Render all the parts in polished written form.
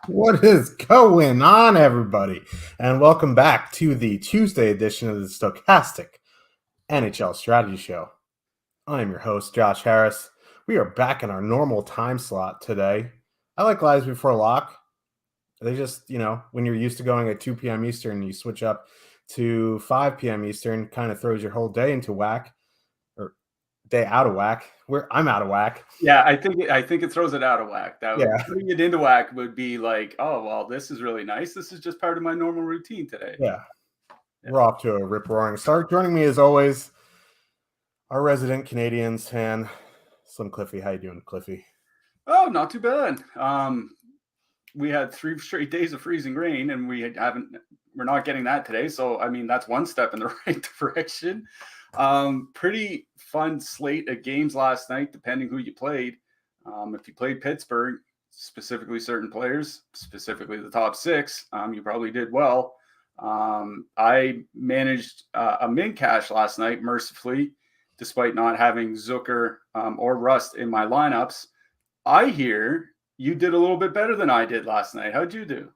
What is going on, everybody? And welcome back to the Tuesday edition of the Stokastic NHL Strategy Show. I'm your host, Josh Harris. We are back in our normal time slot today. I like lives before lock. They just, when you're used to going at 2 p.m. Eastern, you switch up to 5 p.m. Eastern, kind of throws your whole day into whack, or day out of whack. I'm out of whack. Yeah, I think it throws it out of whack. Putting it into whack would be like, oh well, this is really nice. This is just part of my normal routine today. Yeah. We're off to a rip-roaring start. Joining me as always, our resident Canadians fan, Slim Cliffy. How you doing, Cliffy? Oh, not too bad. We had 3 straight days of freezing rain, and we're not getting that today. So I mean, that's one step in the right direction. Pretty fun slate of games last night, depending who you played. If you played Pittsburgh, specifically certain players, specifically the top 6, you probably did well. I managed a min cash last night, mercifully, despite not having Zucker or Rust in my lineups. I hear you did a little bit better than I did last night. How'd you do?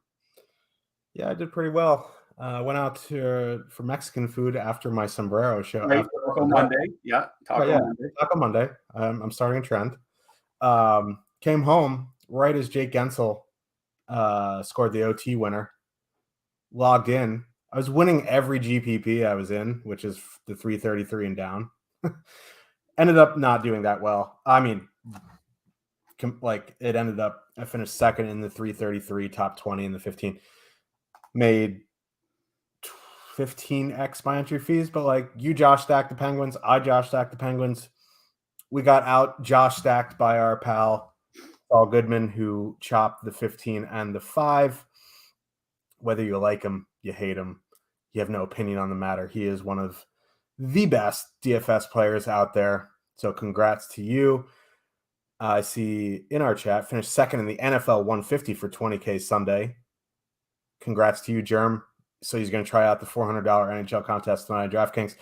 Yeah, I did pretty well. Went out for Mexican food after my sombrero show. Right, Taco Monday. Yeah, Taco Monday. I'm starting a trend. Came home right as Jake Gensel scored the OT winner. Logged in. I was winning every GPP I was in, which is the 333 and down. Ended up not doing that well. I mean, it ended up, I finished second in the 333, top 20 in the 15. Made 15x my entry fees, but you Josh stacked the Penguins, I Josh stacked the Penguins. We got out Josh stacked by our pal Paul Goodman, who chopped the 15 and the 5. Whether you like him, you hate him, you have no opinion on the matter. He is one of the best DFS players out there. So congrats to you. I see in our chat, finished second in the NFL 150 for 20K Sunday. Congrats to you, Germ. So he's going to try out the $400 NHL contest tonight on DraftKings.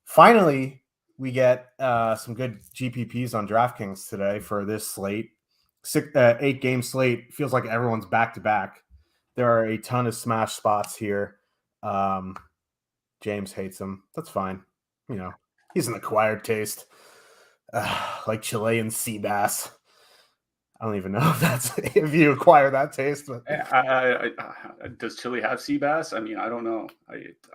Finally, we get some good GPPs on DraftKings today for this slate. 8-game slate. Feels like everyone's back-to-back. There are a ton of smash spots here. James hates them. That's fine. He's an acquired taste. Like Chilean sea bass. I don't even know if you acquire that taste. But does Chile have sea bass? I mean, I don't know.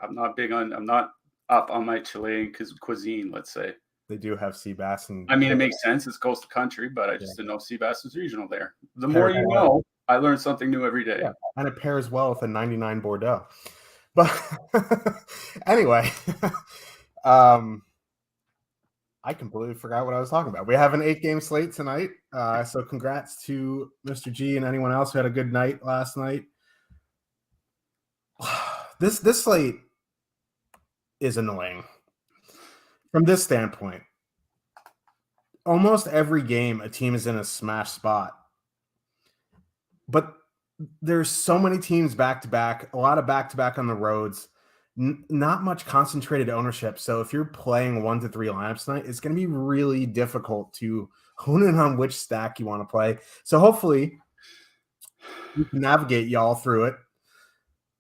I'm not up on my Chilean cuisine, let's say. They do have sea bass. I mean, it makes sense. It's coastal country, but I just didn't know sea bass was regional there. The more you know, I learn something new every day. Yeah, and it pairs well with a 99 Bordeaux. But anyway, I completely forgot what I was talking about. We have an 8-game slate tonight. So congrats to Mr. G and anyone else who had a good night last night. This slate, is annoying. From this standpoint, almost every game a team is in a smash spot. But there's so many teams back-to-back, a lot of back-to-back on the roads, not much concentrated ownership. So if you're playing 1 to 3 lineups tonight, it's going to be really difficult to hone in on which stack you want to play. So hopefully we can navigate y'all through it.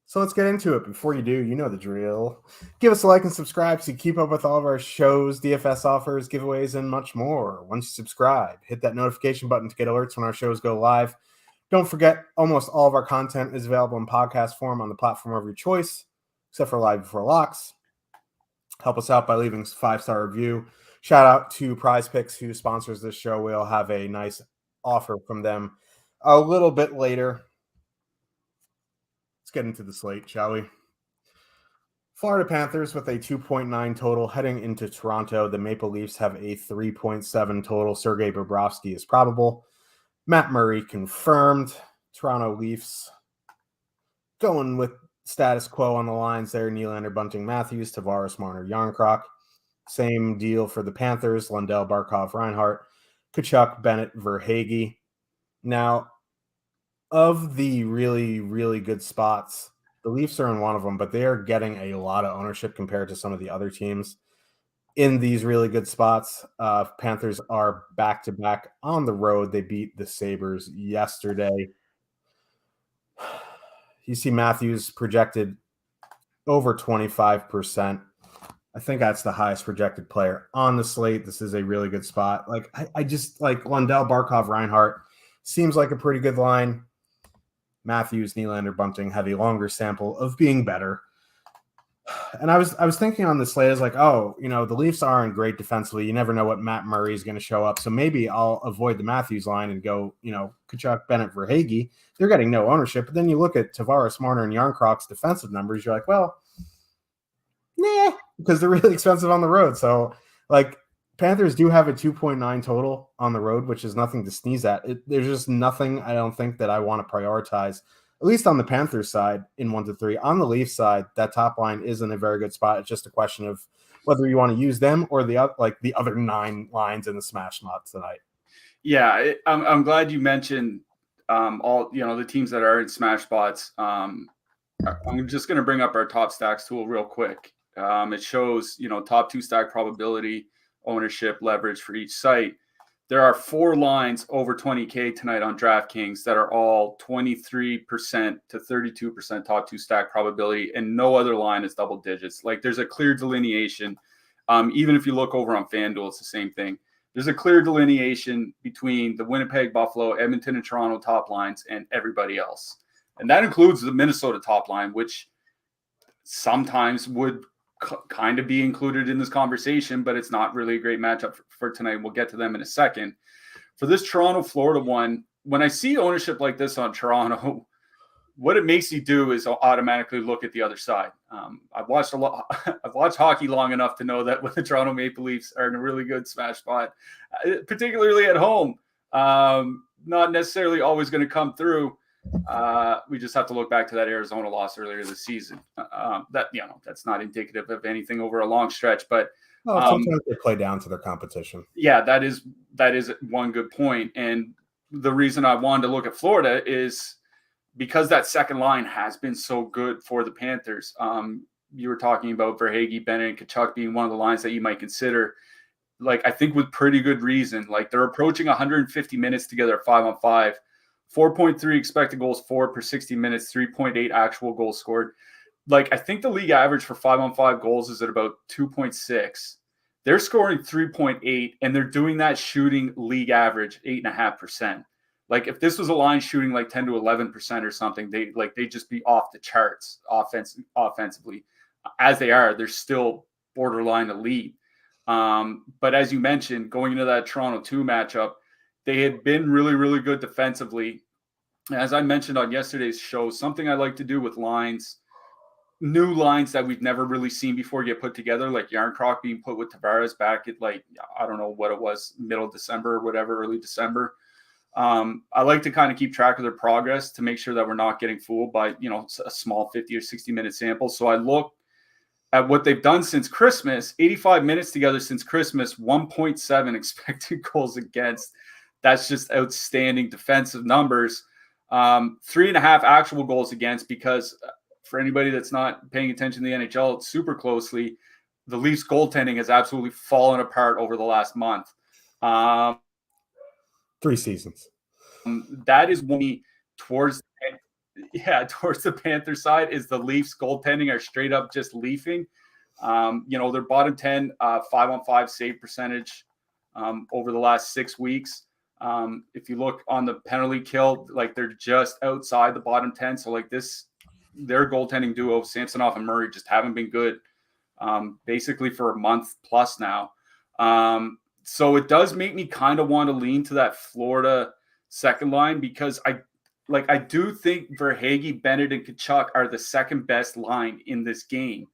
So let's get into it. Before you do, you know the drill. Give us a like and subscribe so you keep up with all of our shows, DFS offers, giveaways, and much more. Once you subscribe, hit that notification button to get alerts when our shows go live. Don't forget, almost all of our content is available in podcast form on the platform of your choice, except for Live Before Locks. Help us out by leaving a 5-star review. Shout out to Prize Picks, who sponsors this show. We'll have a nice offer from them a little bit later. Let's get into the slate, shall we? Florida Panthers with a 2.9 total heading into Toronto. The Maple Leafs have a 3.7 total. Sergei Bobrovsky is probable. Matt Murray confirmed. Toronto Leafs going with status quo on the lines there. Nylander, Bunting, Matthews, Tavares, Marner, Yarncroc. Same deal for the Panthers. Lundell, Barkov, Reinhart, Tkachuk, Bennett, Verhaeghe. Now, of the really, really good spots, the Leafs are in one of them, but they are getting a lot of ownership compared to some of the other teams in these really good spots. Panthers are back-to-back on the road. They beat the Sabres yesterday. You see Matthews projected over 25%. I think that's the highest projected player on the slate. This is a really good spot. Like I just like Lundell, Barkov, Reinhart seems like a pretty good line. Matthews, Nylander, Bunting have a longer sample of being better. And I was thinking on the slate, I was like, oh, the Leafs aren't great defensively. You never know what Matt Murray is going to show up. So maybe I'll avoid the Matthews line and go, Tkachuk, Bennett, Verhaeghe. They're getting no ownership. But then you look at Tavares, Marner, and Yarncroc's defensive numbers. You're like, well, nah, because they're really expensive on the road. So, Panthers do have a 2.9 total on the road, which is nothing to sneeze at. There's just nothing I don't think that I want to prioritize, at least on the Panthers side in 1 to 3. On the Leafs side, that top line is in a very good spot. It's just a question of whether you want to use them or the other 9 lines in the smash spots tonight. Yeah, I'm glad you mentioned all the teams that are in smash spots. I'm just going to bring up our top stacks tool real quick. It shows top 2 stack probability, ownership, leverage for each site. There are 4 lines over 20K tonight on DraftKings that are all 23% to 32% top 2 stack probability, and no other line is double digits. There's a clear delineation. Even if you look over on FanDuel, it's the same thing. There's a clear delineation between the Winnipeg, Buffalo, Edmonton, and Toronto top lines and everybody else. And that includes the Minnesota top line, which sometimes would kind of be included in this conversation, but it's not really a great matchup for tonight. We'll get to them in a second. For this Toronto-Florida one, when I see ownership like this on Toronto, what it makes you do is automatically look at the other side. I've watched hockey long enough to know that when the Toronto Maple Leafs are in a really good smash spot, particularly at home, not necessarily always going to come through. We just have to look back to that Arizona loss earlier this season. That's not indicative of anything over a long stretch, but sometimes they play down to their competition. Yeah, that is one good point. And the reason I wanted to look at Florida is because that second line has been so good for the Panthers. You were talking about Verhaeghe, Bennett, and Tkachuk being one of the lines that you might consider. I think with pretty good reason. They're approaching 150 minutes together at 5-on-5. 4.3 expected goals for per 60 minutes, 3.8 actual goals scored. I think the league average for 5-on-5 goals is at about 2.6. They're scoring 3.8, and they're doing that shooting league average 8.5%. If this was a line shooting 10 to 11% or something, they'd just be off the charts offensively. As they are, they're still borderline elite. But as you mentioned, going into that Toronto 2 matchup, they had been really, really good defensively. As I mentioned on yesterday's show, something I like to do with lines, new lines that we've never really seen before get put together, like Yarncroc being put with Tavares back at I don't know what it was, middle of December or whatever, early December. I like to kind of keep track of their progress to make sure that we're not getting fooled by, a small 50 or 60 minute sample. So I look at what they've done since Christmas, 85 minutes together since Christmas, 1.7 expected goals against. That's just outstanding defensive numbers. 3.5 actual goals against, because for anybody that's not paying attention to the NHL super closely, the Leafs goaltending has absolutely fallen apart over the last month. 3 seasons. That is when towards the Panther side is the Leafs goaltending are straight up just leafing. Their bottom 10 5-on-5 save percentage over the last 6 weeks. If you look on the penalty kill, like they're just outside the bottom 10. So like their goaltending duo, Samsonov and Murray, just haven't been good basically for a month plus now. So it does make me kind of want to lean to that Florida second line, because I do think Verhaeghe, Bennett, and Tkachuk are the second best line in this game.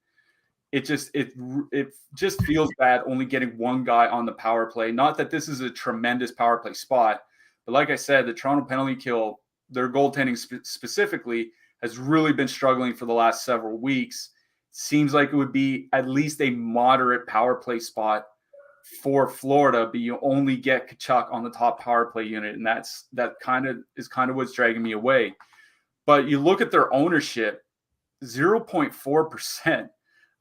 It just feels bad only getting one guy on the power play. Not that this is a tremendous power play spot, but like I said, the Toronto penalty kill, their goaltending specifically, has really been struggling for the last several weeks. Seems like it would be at least a moderate power play spot for Florida, but you only get Tkachuk on the top power play unit, and that kind of what's dragging me away. But you look at their ownership, 0.4%.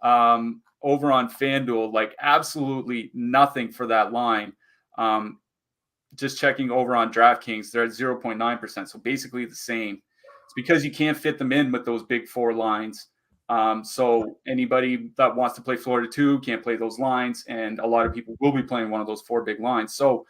Over on FanDuel, like absolutely nothing for that line. Just checking over on DraftKings, they're at 0.9%. So basically the same. It's because you can't fit them in with those big 4 lines. So anybody that wants to play Florida 2 can't play those lines. And a lot of people will be playing one of those 4 big lines. So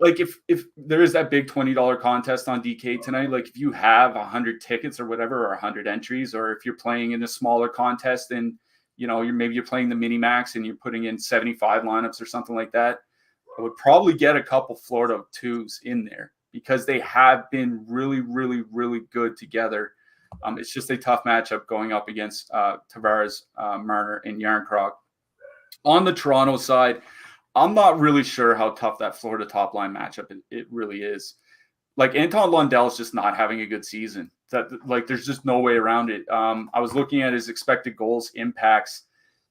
like if there is that big $20 contest on DK tonight, like if you have 100 tickets or whatever, or 100 entries, or if you're playing in a smaller contest and you're playing the mini max and you're putting in 75 lineups or something like that, I would probably get a couple Florida 2s in there, because they have been really, really, really good together. It's just a tough matchup going up against Tavares, Marner, and Yarncroc. On the Toronto side, I'm not really sure how tough that Florida top line matchup it really is. Like Anton Lundell's just not having a good season. There's just no way around it. I was looking at his expected goals impacts,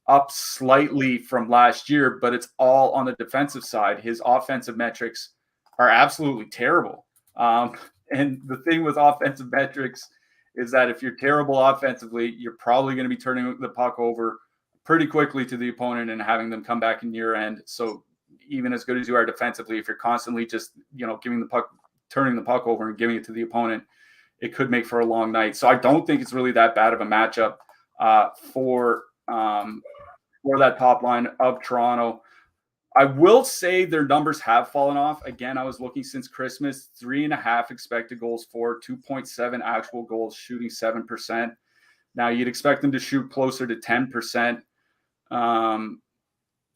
up slightly from last year, but it's all on the defensive side. His offensive metrics are absolutely terrible. And the thing with offensive metrics is that if you're terrible offensively, you're probably going to be turning the puck over pretty quickly to the opponent and having them come back in your end. So even as good as you are defensively, if you're constantly just, turning the puck over and giving it to the opponent, it could make for a long night. So I don't think it's really that bad of a matchup for that top line of Toronto. I will say their numbers have fallen off. Again, I was looking since Christmas, 3.5 expected goals for, 2.7 actual goals, shooting 7%. Now you'd expect them to shoot closer to 10%.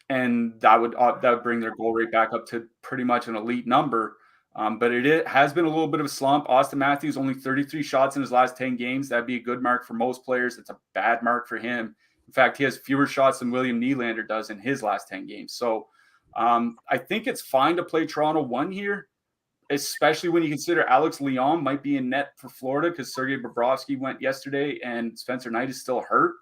And that would bring their goal rate back up to pretty much an elite number. But it has been a little bit of a slump. Austin Matthews, only 33 shots in his last 10 games. That'd be a good mark for most players. It's a bad mark for him. In fact, he has fewer shots than William Nylander does in his last 10 games. So I think it's fine to play Toronto 1 here, especially when you consider Alex Leon might be in net for Florida, because Sergei Bobrovsky went yesterday and Spencer Knight is still hurt.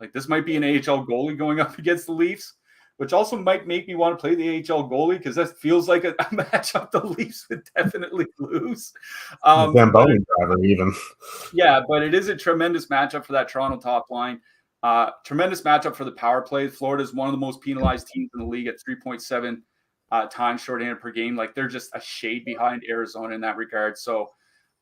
Like, this might be an AHL goalie going up against the Leafs, which also might make me want to play the AHL goalie, because that feels like a matchup the Leafs would definitely lose. Zamboni driver even. Yeah, but it is a tremendous matchup for that Toronto top line. Tremendous matchup for the power play. Florida is one of the most penalized teams in the league at 3.7 times shorthanded per game. Like, they're just a shade behind Arizona in that regard. So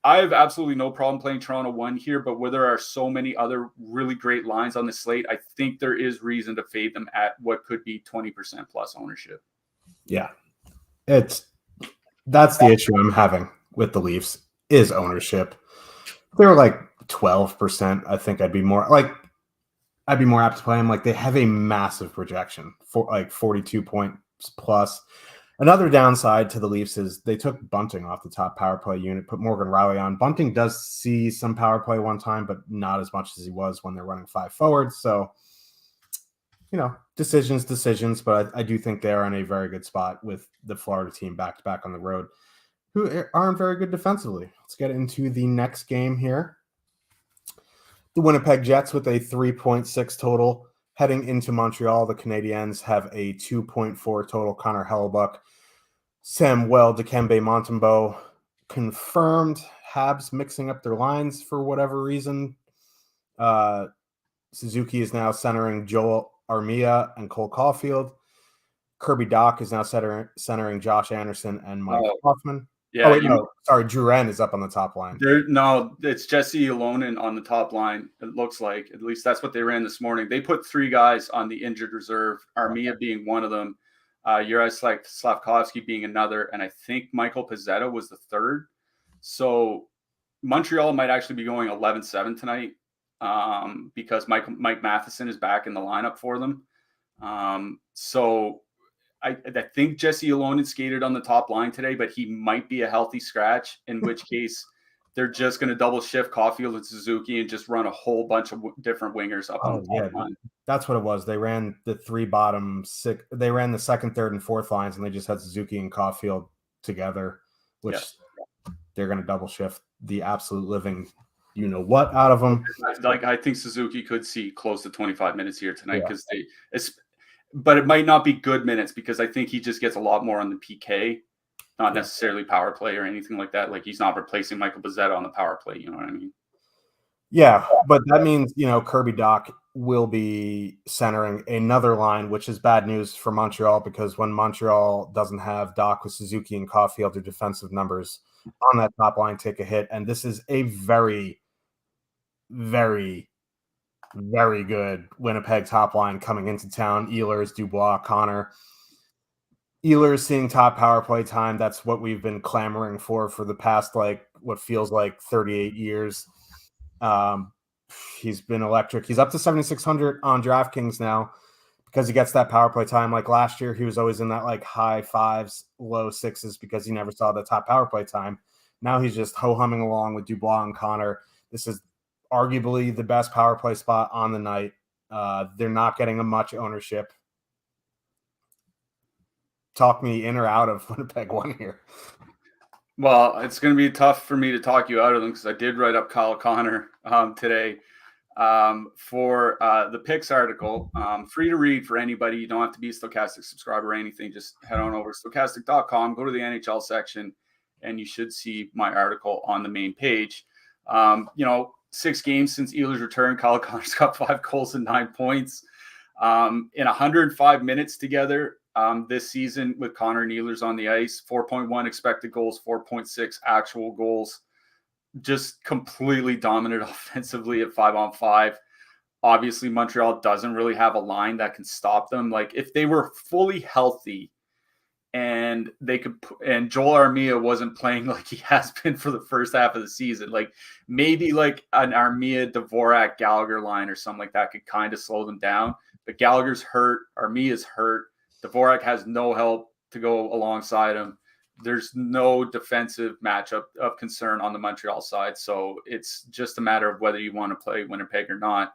I have absolutely no problem playing Toronto 1 here, but where there are so many other really great lines on the slate, I think there is reason to fade them at what could be 20% plus ownership. Yeah. That's the issue I'm having with the Leafs is ownership. If they were like 12%, I think I'd be more apt to play them. Like, they have a massive projection for like 42 points plus. Another downside to the Leafs is they took Bunting off the top power play unit, put Morgan Riley on. Bunting does see some power play one time, but not as much as he was when they're running 5 forwards. So, decisions, but I do think they're in a very good spot with the Florida team back-to-back on the road, who aren't very good defensively. Let's get into the next game here. The Winnipeg Jets with a 3.6 total Heading into Montreal, the Canadiens have a 2.4 total. Connor Hellebuck, Samuel Dikembe Montembeault confirmed. Habs mixing up their lines for whatever reason. Suzuki is now centering Joel Armia and Cole Caulfield. Kirby Dach is now centering Josh Anderson and Mike Hoffman. Yeah. Oh, wait, no. Sorry, Drew Wren is up on the top line. No, it's Jesse Alonen on the top line. It looks like, at least that's what they ran this morning. They put 3 guys on the injured reserve, Armia being one of them, Juraj Slavkovsky being another, and I think Michael Pezzetta was the third. So Montreal might actually be going 11-7 tonight because Mike Matheson is back in the lineup for them. So I think Jesse Alonen skated on the top line today, but he might be a healthy scratch, in which case they're just going to double shift Caulfield and Suzuki and just run a whole bunch of different wingers up on the top line. That's what it was. They ran the 3 bottom 6. They ran the second, third, and fourth lines, and they just had Suzuki and Caulfield together, which they're going to double shift the absolute living what out of them. I think Suzuki could see close to 25 minutes here tonight because but it might not be good minutes because I think he just gets a lot more on the PK, not necessarily power play or anything like that. Like he's not replacing Michael Pezzetta on the power play. You know what I mean? Yeah, but that means, Kirby Dach will be centering another line, which is bad news for Montreal because when Montreal doesn't have Dach with Suzuki and Caulfield, their defensive numbers on that top line take a hit. And this is a very, very, very good Winnipeg top line coming into town. Ehlers, Dubois, Connor. Ehlers seeing top power play time. That's what we've been clamoring for the past, what feels like 38 years. He's been electric. He's up to 7,600 on DraftKings now because he gets that power play time. Like last year, he was always in that high 5s, low 6s because he never saw the top power play time. Now he's just ho-humming along with Dubois and Connor. This is arguably the best power play spot on the night. They're not getting a much ownership. Talk me in or out of Winnipeg 1 here. Well, it's going to be tough for me to talk you out of them because I did write up Kyle Connor today for the picks article. Free to read for anybody. You don't have to be a Stokastic subscriber or anything. Just head on over to Stokastic.com, go to the NHL section, and you should see my article on the main page. 6 games since Ehlers' return, Kyle Connor's got 5 goals and 9 points. In 105 minutes together this season with Connor and Ehlers on the ice, 4.1 expected goals, 4.6 actual goals. Just completely dominant offensively at 5-on-5. Obviously, Montreal doesn't really have a line that can stop them. Like if they were fully healthy and they could, and Joel Armia wasn't playing like he has been for the first half of the season, like maybe like an Armia, Dvorak, Gallagher line or something like that could kind of slow them down. But Gallagher's hurt, Armia's hurt, Dvorak has no help to go alongside him. There's no defensive matchup of concern on the Montreal side. So it's just a matter of whether you want to play Winnipeg or not.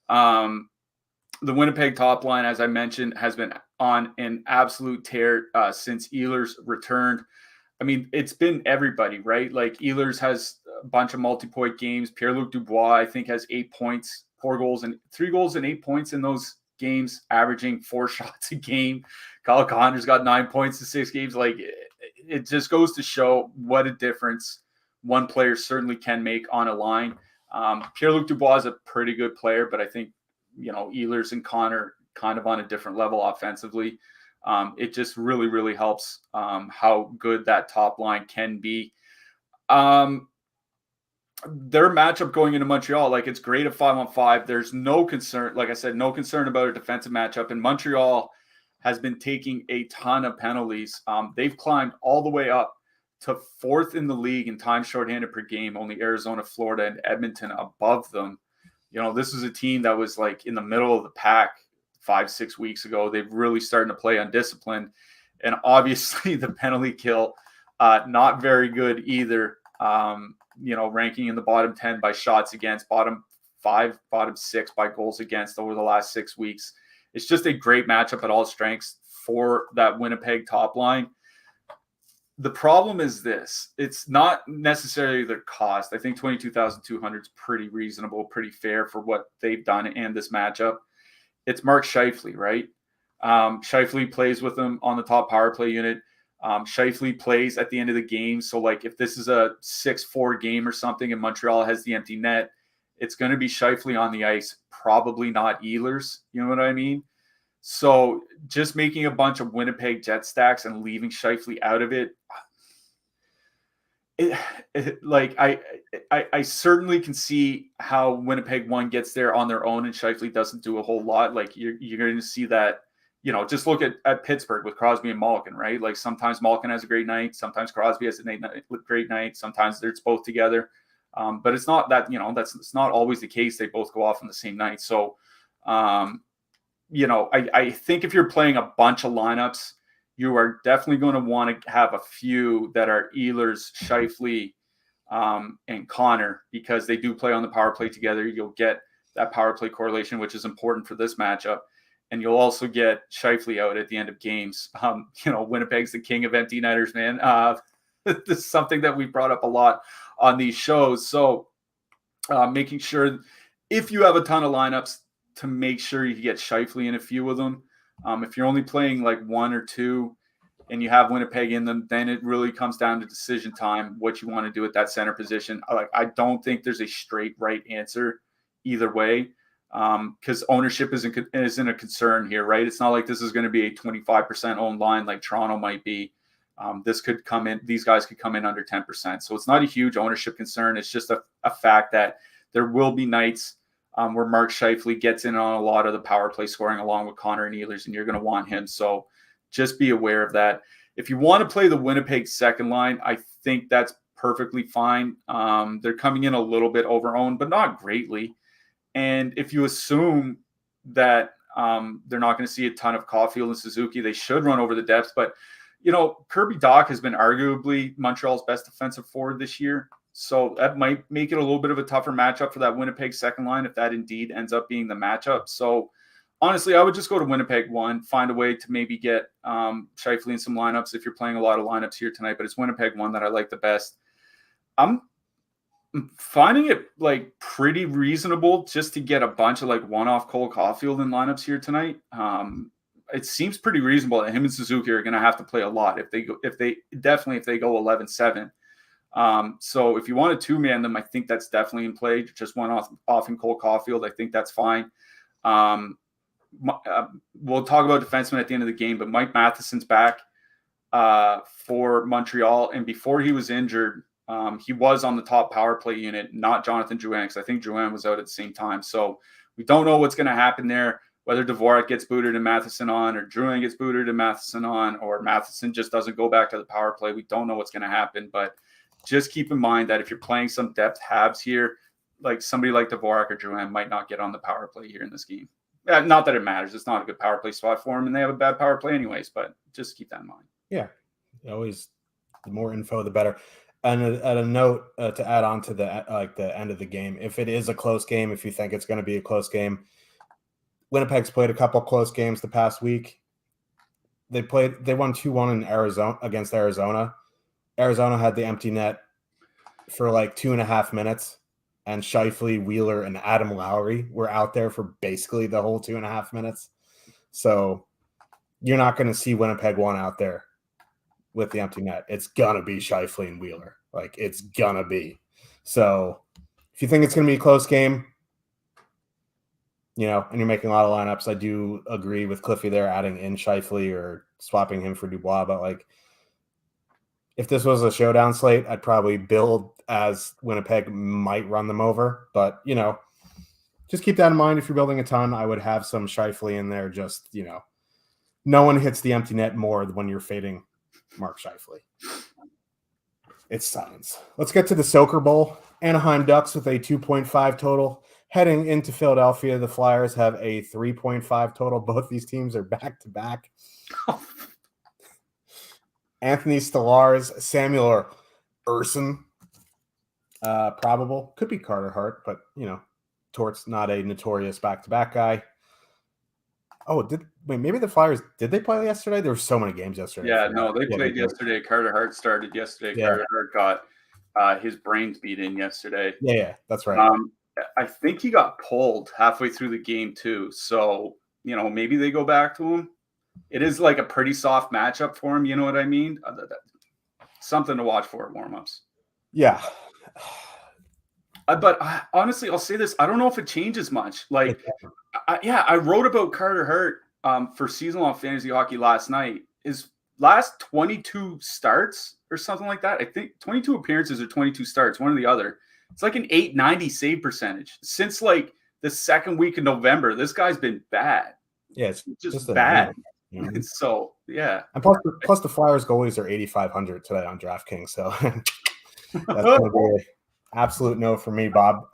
The Winnipeg top line, as I mentioned, has been on an absolute tear since Ehlers returned. I mean, it's been everybody, right? Like Ehlers has a bunch of multi-point games. Pierre-Luc Dubois, I think, has 8 points, 3 goals and 8 points in those games, averaging 4 shots a game. Kyle Connor's got 9 points in 6 games. Like it just goes to show what a difference one player certainly can make on a line. Pierre-Luc Dubois is a pretty good player, but I think, Ehlers and Connor kind of on a different level offensively. It just really, really helps how good that top line can be. Their matchup going into Montreal, like it's great at 5-on-5. There's no concern, like I said, no concern about a defensive matchup. And Montreal has been taking a ton of penalties. They've climbed all the way up to 4th in the league in time shorthanded per game, only Arizona, Florida, and Edmonton above them. This is a team that was like in the middle of the pack 5-6 weeks ago. They've really starting to play undisciplined. And obviously the penalty kill, not very good either. Ranking in the bottom 10 by shots against, bottom 5, bottom 6 by goals against over the last 6 weeks. It's just a great matchup at all strengths for that Winnipeg top line. The problem is this. It's not necessarily the cost. I think 22,200 is pretty reasonable, pretty fair for what they've done and this matchup. it's Mark Scheifele, right? Scheifele plays with him on the top power play unit. Scheifele plays at the end of the game. So, like, if this is a 6-4 game or something and Montreal has the empty net, it's going to be Scheifele on the ice, probably not Ehlers. You know what I mean? So just making a bunch of Winnipeg Jet stacks and leaving Scheifele out of it, like I certainly can see how Winnipeg one gets there on their own and Scheifele doesn't do a whole lot. Like you're going to see that, just look at Pittsburgh with Crosby and Malkin, right? Like sometimes Malkin has a great night, sometimes Crosby has a great night, sometimes it's both together. But it's not that, it's not always the case. They both go off on the same night. So, I think if you're playing a bunch of lineups, you are definitely going to want to have a few that are Ehlers, Scheifele, and Connor, because they do play on the power play together. You'll get that power play correlation, which is important for this matchup. And you'll also get Scheifele out at the end of games. Winnipeg's the king of empty netters, man. This is something that we brought up a lot on these shows. So making sure if you have a ton of lineups to make sure you get Scheifele in a few of them. If you're only playing like one or two and you have Winnipeg in them, then it really comes down to decision time, what you want to do at that center position. I don't think there's a straight right answer either way, because ownership isn't a concern here, right? It's not like this is going to be a 25% owned line like Toronto might be. These guys could come in under 10%. So it's not a huge ownership concern. It's just a fact that there will be nights where Mark Scheifele gets in on a lot of the power play scoring along with Connor and Ehlers, and you're going to want him. So just be aware of that. If you want to play the Winnipeg second line, I think that's perfectly fine. They're coming in a little bit over-owned, but not greatly. And if you assume that they're not going to see a ton of Caulfield and Suzuki, they should run over the depths. But, Kirby Dach has been arguably Montreal's best defensive forward this year. So that might make it a little bit of a tougher matchup for that Winnipeg second line if that indeed ends up being the matchup. So honestly, I would just go to Winnipeg one, find a way to maybe get Scheifele in some lineups if you're playing a lot of lineups here tonight. But it's Winnipeg one that I like the best. I'm finding it like pretty reasonable just to get a bunch of like one-off Cole Caulfield in lineups here tonight. It seems pretty reasonable that him and Suzuki are going to have to play a lot if they go 11-7. So if you want to two-man them, I think that's definitely in play. Just one off in Cole Caulfield, I think that's fine. We'll talk about defensemen at the end of the game, but Mike Matheson's back for Montreal, and before he was injured, he was on the top power play unit, not Jonathan Drouin, because I think Drouin was out at the same time. So we don't know what's going to happen there, whether Dvorak gets booted and Matheson on, or Drouin gets booted and Matheson on, or Matheson just doesn't go back to the power play. We don't know what's going to happen, but just keep in mind that if you're playing some depth halves here, like somebody like Dvorak or Drouin might not get on the power play here in this game. Not that it matters. It's not a good power play spot for them, and they have a bad power play anyways, but just keep that in mind. Yeah. Always the more info, the better. And a note to add on to the end of the game, if it is a close game, if you think it's going to be a close game, Winnipeg's played a couple close games the past week. They won 2-1 against Arizona. Arizona had the empty net for like 2.5 minutes, and Scheifele, Wheeler, and Adam Lowry were out there for basically the whole 2.5 minutes. So you're not going to see Winnipeg one out there with the empty net. It's going to be Scheifele and Wheeler. Like, it's going to be. So if you think it's going to be a close game, and you're making a lot of lineups, I do agree with Cliffy there, adding in Scheifele or swapping him for Dubois. But, like, if this was a showdown slate, I'd probably build as Winnipeg might run them over. But, just keep that in mind. If you're building a ton, I would have some Scheifele in there. Just, no one hits the empty net more when you're fading Mark Scheifele. It's science. Let's get to the Soaker Bowl. Anaheim Ducks with a 2.5 total. Heading into Philadelphia, the Flyers have a 3.5 total. Both these teams are back-to-back. Anthony Stolarz, Samuel Urson, probable. Could be Carter Hart, but, Tort's not a notorious back-to-back guy. Oh, maybe the Flyers, did they play yesterday? There were so many games yesterday. Yeah, no, they played yesterday. Carter Hart started yesterday. Yeah. Carter Hart got his brains beat in yesterday. Yeah, that's right. I think he got pulled halfway through the game too. So maybe they go back to him. It is like a pretty soft matchup for him. You know what I mean? Something to watch for at warmups. Yeah. But honestly, I'll say this. I don't know if it changes much. Like, I wrote about Carter Hart for season-long fantasy hockey last night. His last 22 starts or something like that. I think 22 appearances or 22 starts, one or the other. It's like an 890 save percentage. Since like the second week of November, this guy's been bad. Yeah, it's just bad. So, yeah. And plus the Flyers goalies are 8,500 today on DraftKings. So that's going to be an absolute no for me, Bob.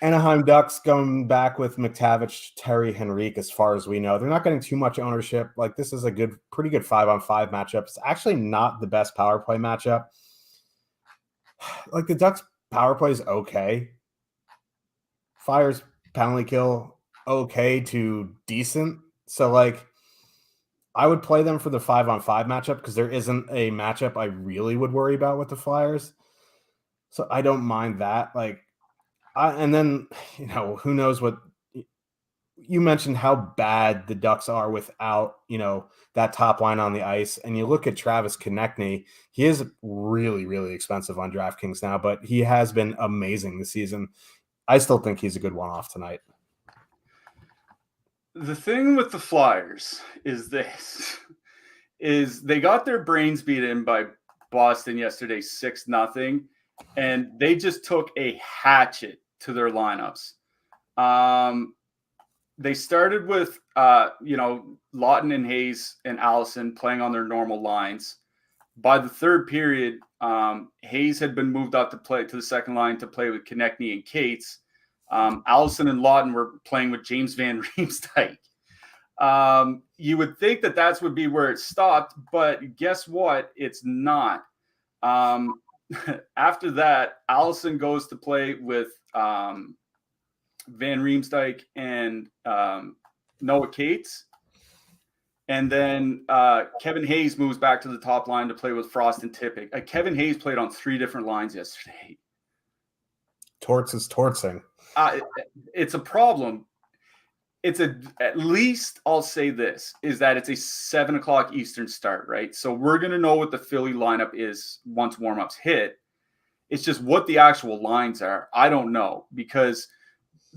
Anaheim Ducks going back with McTavish, Terry, Henrique, as far as we know. They're not getting too much ownership. Like, this is a pretty good 5-on-5 matchup. It's actually not the best power play matchup. Like, the Ducks power play is okay. Flyers penalty kill, okay to decent. So, like, I would play them for the 5-on-5 matchup because there isn't a matchup I really would worry about with the Flyers. So I don't mind that. Like, and then, who knows what you mentioned how bad the Ducks are without, that top line on the ice. And you look at Travis Konechny, he is really, really expensive on DraftKings now, but he has been amazing this season. I still think he's a good one-off tonight. The thing with the Flyers is they got their brains beat in by Boston yesterday, 6-0, and they just took a hatchet to their lineups. They started with, Lawton and Hayes and Allison playing on their normal lines. By the third period, Hayes had been moved up to the second line to play with Konechny and Cates. Allison and Lawton were playing with James Van Riemsdyk. You would think that would be where it stopped, but guess what? It's not. After that, Allison goes to play with Van Riemsdyk and Noah Cates. And then Kevin Hayes moves back to the top line to play with Frost and Tippett. Kevin Hayes played on 3 different lines yesterday. Torts is tortsing. It's a problem. At least I'll say this, is that it's a 7:00 Eastern start, right? So we're going to know what the Philly lineup is once warmups hit. It's just what the actual lines are. I don't know, because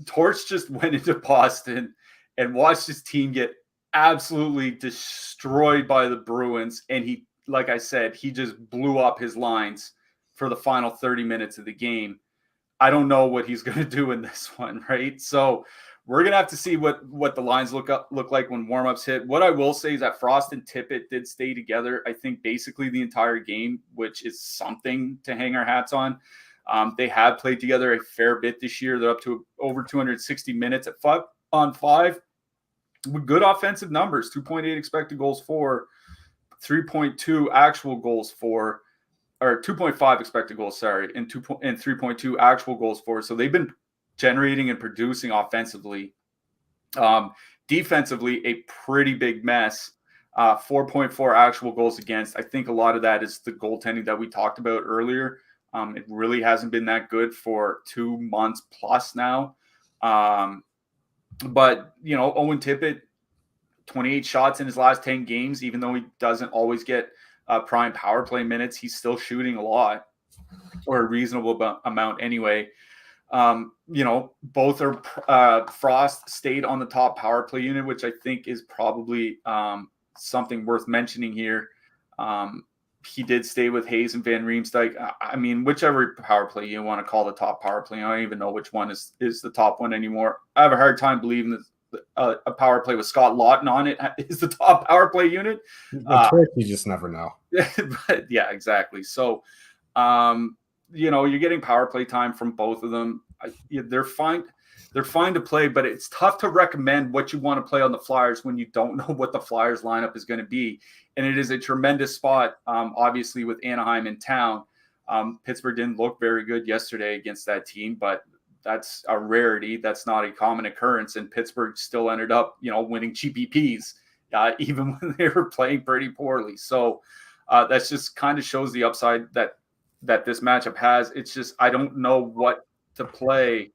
Torts just went into Boston and watched his team get absolutely destroyed by the Bruins. And he, like I said, he just blew up his lines for the final 30 minutes of the game. I don't know what he's going to do in this one, right? So we're going to have to see what the lines look like when warmups hit. What I will say is that Frost and Tippett did stay together, I think, basically the entire game, which is something to hang our hats on. They have played together a fair bit this year. They're up to over 260 minutes at 5-on-5 with good offensive numbers, 2.8 expected goals for, 3.2 actual goals for, or 2.5 expected goals, sorry, and 3.2 actual goals for. So they've been generating and producing offensively. Defensively, a pretty big mess. 4.4 actual goals against. I think a lot of that is the goaltending that we talked about earlier. It really hasn't been that good for 2 months plus now. But, Owen Tippett, 28 shots in his last 10 games, even though he doesn't always get prime power play minutes, he's still shooting a lot, or a reasonable amount anyway. Both are Frost stayed on the top power play unit, which I think is probably something worth mentioning here. He did stay with Hayes and Van Riemsdyk. I mean, whichever power play you want to call the top power play, I don't even know which one is the top one anymore. I have a hard time believing that a power play with Scott Lawton on it is the top power play unit. You just never know. But yeah, exactly. So, you're getting power play time from both of them. They're fine. They're fine to play, but it's tough to recommend what you want to play on the Flyers when you don't know what the Flyers lineup is going to be. And it is a tremendous spot, obviously, with Anaheim in town. Pittsburgh didn't look very good yesterday against that team, but that's a rarity. That's not a common occurrence. And Pittsburgh still ended up, winning GPPs, even when they were playing pretty poorly. So that's just kind of shows the upside that this matchup has. It's just, I don't know what to play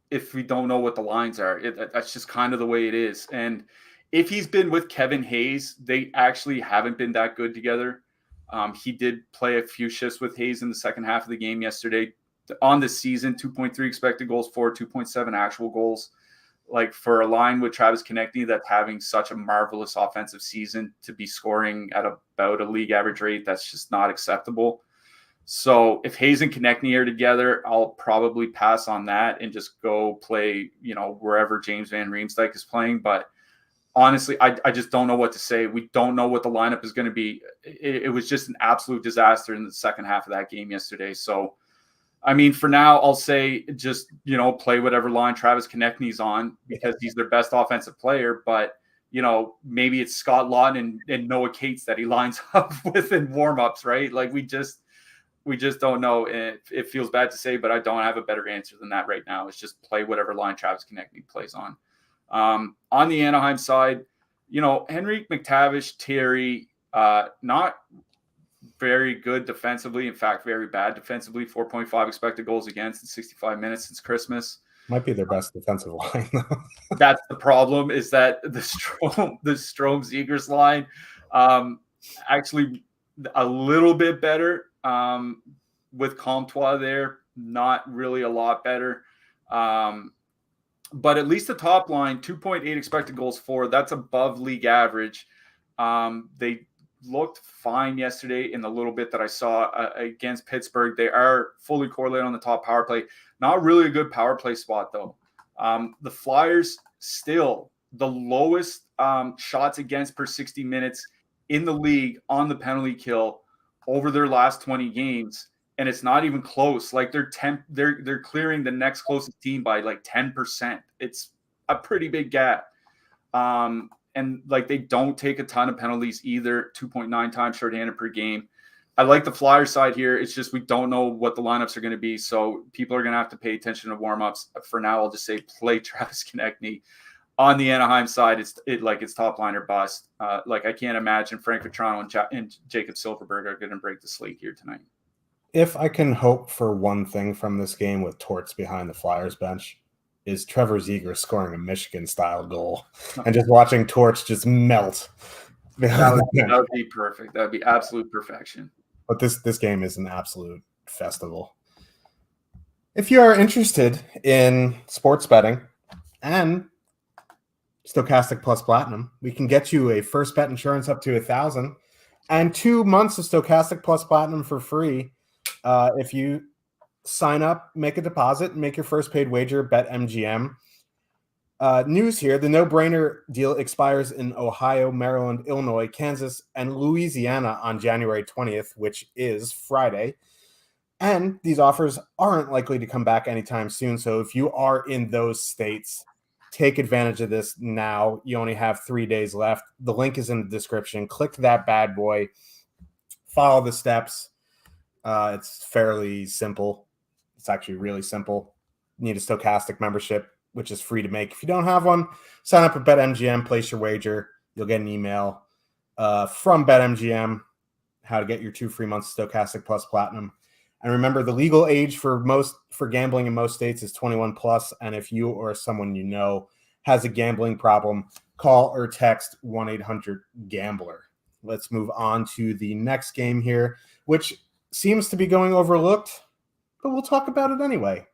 if we don't know what the lines are. That's just kind of the way it is. And if he's been with Kevin Hayes, they actually haven't been that good together. He did play a few shifts with Hayes in the second half of the game yesterday. On the season, 2.3 expected goals for, 2.7 actual goals. Like, for a line with Travis Konechny that's having such a marvelous offensive season, to be scoring at about a league average rate, that's just not acceptable. So if Hayes and Konechny are together, I'll probably pass on that and just go play, wherever James Van Riemsdyk is playing. But honestly, I just don't know what to say. We don't know what the lineup is going to be. It was just an absolute disaster in the second half of that game yesterday. So, I mean, for now, I'll say just, play whatever line Travis Konechny's on, because he's their best offensive player. But, maybe it's Scott Laughton and Noah Cates that he lines up with in warmups, right? Like, we just don't know. It feels bad to say, but I don't have a better answer than that right now. It's just play whatever line Travis Konechny plays on. On the Anaheim side, Henrik McTavish, Terry, not very good defensively. In fact, very bad defensively. 4.5 expected goals against in 65 minutes since Christmas. Might be their best defensive line, though. That's the problem, is that the Strome-Zegers line, actually a little bit better. With Comtois there, not really a lot better. But at least the top line, 2.8 expected goals for, that's above league average. They looked fine yesterday in the little bit that I saw against Pittsburgh. They are fully correlated on the top power play. Not really a good power play spot, though. The Flyers still the lowest shots against per 60 minutes in the league on the penalty kill over their last 20 games. And it's not even close. Like, they're clearing the next closest team by like 10%. It's a pretty big gap. And like, they don't take a ton of penalties either. 2.9 times shorthanded per game. I like the Flyers side here. It's just we don't know what the lineups are going to be. So people are going to have to pay attention to warm-ups. For now, I'll just say play Travis Konechny. On the Anaheim side, it's top line or bust. I can't imagine Frank Vetrano and Jacob Silverberg are going to break the slate here tonight. If I can hope for one thing from this game with Torts behind the Flyers bench, is Trevor Zegers scoring a Michigan-style goal and just watching Torts just melt. That would be perfect. That would be absolute perfection. But this game is an absolute festival. If you are interested in sports betting and Stokastic Plus Platinum, we can get you a first bet insurance up to $1,000 and 2 months of Stokastic Plus Platinum for free. If you sign up, make a deposit, and make your first paid wager, bet MGM. News here, the no-brainer deal expires in Ohio, Maryland, Illinois, Kansas, and Louisiana on January 20th, which is Friday. And these offers aren't likely to come back anytime soon. So if you are in those states, take advantage of this now. You only have 3 days left. The link is in the description. Click that bad boy. Follow the steps. It's fairly simple. It's actually really simple. You need a Stokastic membership, which is free to make. If you don't have one, sign up at BetMGM, place your wager. You'll get an email from BetMGM how to get your 2 free months of Stokastic Plus Platinum. And remember, the legal age for gambling in most states is 21 plus. And if you or someone you know has a gambling problem, call or text 1-800-GAMBLER. Let's move on to the next game here, which seems to be going overlooked, but we'll talk about it anyway.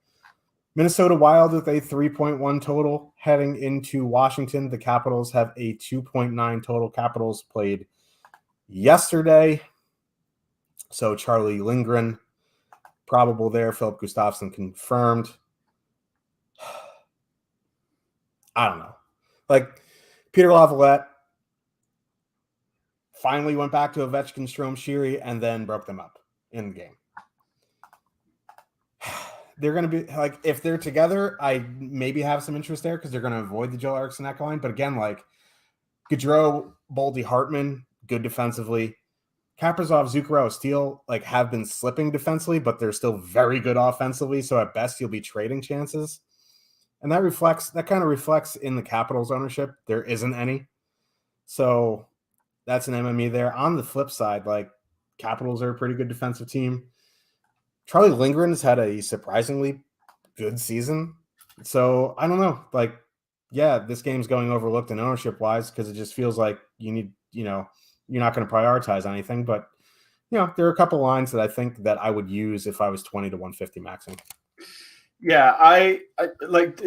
Minnesota Wild with a 3.1 total heading into Washington. The Capitals have a 2.9 total. Capitals played yesterday. So Charlie Lindgren, probable there. Philip Gustafsson confirmed. I don't know. Like, Peter Lavalette finally went back to Ovechkin, Strome, Sheary, and then broke them up in the game. They're going to be like, if they're together, I maybe have some interest there because they're going to avoid the Joe Eriksson Ek line. But again, like Gaudreau, Boldy, Hartman, good defensively. Kaprizov, Zuccarello, Steele, like, have been slipping defensively, but they're still very good offensively. So at best, you'll be trading chances. And that kind of reflects in the Capitals ownership. There isn't any. So that's an MME there. On the flip side, like, Capitals are a pretty good defensive team. Charlie Lindgren has had a surprisingly good season. So I don't know. Like, yeah, this game's going overlooked in ownership wise because it just feels like you're not going to prioritize anything. But there are a couple lines that I think that I would use if I was 20 to 150 maxing. Yeah, I like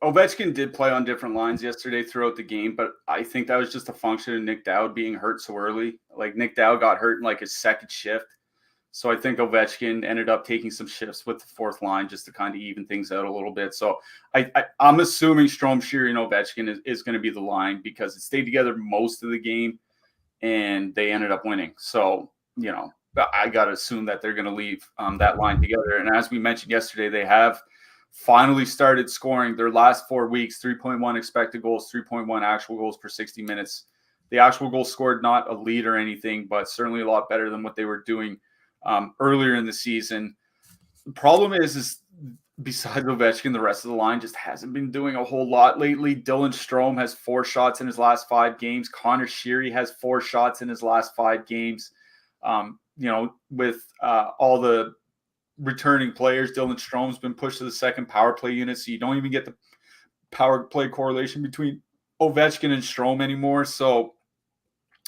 Ovechkin did play on different lines yesterday throughout the game, but I think that was just a function of Nick Dowd being hurt so early. Like Nick Dowd got hurt in like his second shift. So I think Ovechkin ended up taking some shifts with the fourth line just to kind of even things out a little bit. So I'm assuming Strome, Sheary, and Ovechkin is going to be the line because it stayed together most of the game and they ended up winning. So, I got to assume that they're going to leave that line together. And as we mentioned yesterday, they have finally started scoring their last 4 weeks, 3.1 expected goals, 3.1 actual goals per 60 minutes. The actual goals scored, not a lead or anything, but certainly a lot better than what they were doing earlier in the season. The problem is besides Ovechkin, the rest of the line just hasn't been doing a whole lot lately. Dylan Strome has 4 shots in his last 5 games. Connor Sheary has 4 shots in his last 5 games. With all the returning players, Dylan Strome's been pushed to the second power play unit, so you don't even get the power play correlation between Ovechkin and Strome anymore. So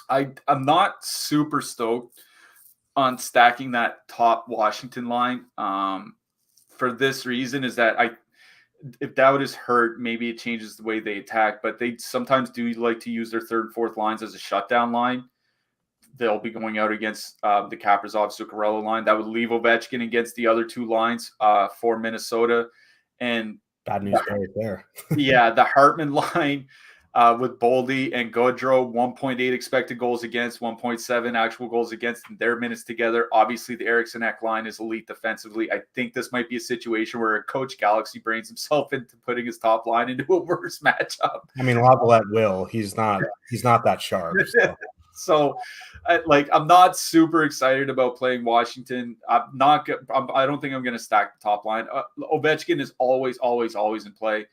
I'm not super stoked on stacking that top Washington line. For this reason is that if Dowd is hurt, maybe it changes the way they attack, but they sometimes do like to use their third and fourth lines as a shutdown line. They'll be going out against the Kaprizov-Zuccarello line. That would leave Ovechkin against the other 2 lines for Minnesota. And bad news right there. Yeah, the Hartman line with Boldy and Gaudreau, 1.8 expected goals against, 1.7 actual goals against in their minutes together. Obviously, the Eriksson Ek line is elite defensively. I think this might be a situation where Coach Galaxy brains himself into putting his top line into a worse matchup. I mean, Lavalette will. He's not that sharp. So. So, I'm not super excited about playing Washington. I don't think I'm going to stack the top line. Ovechkin is always in play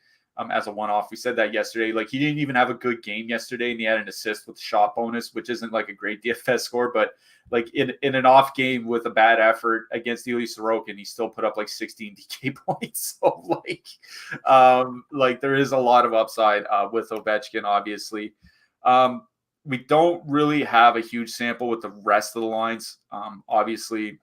as a one-off. We said that yesterday. Like, he didn't even have a good game yesterday, and he had an assist with shot bonus, which isn't like a great DFS score, but like in an off game with a bad effort against Ilya Sorokin, he still put up like 16 DK points. So there is a lot of upside with Ovechkin, obviously. We don't really have a huge sample with the rest of the lines. Obviously,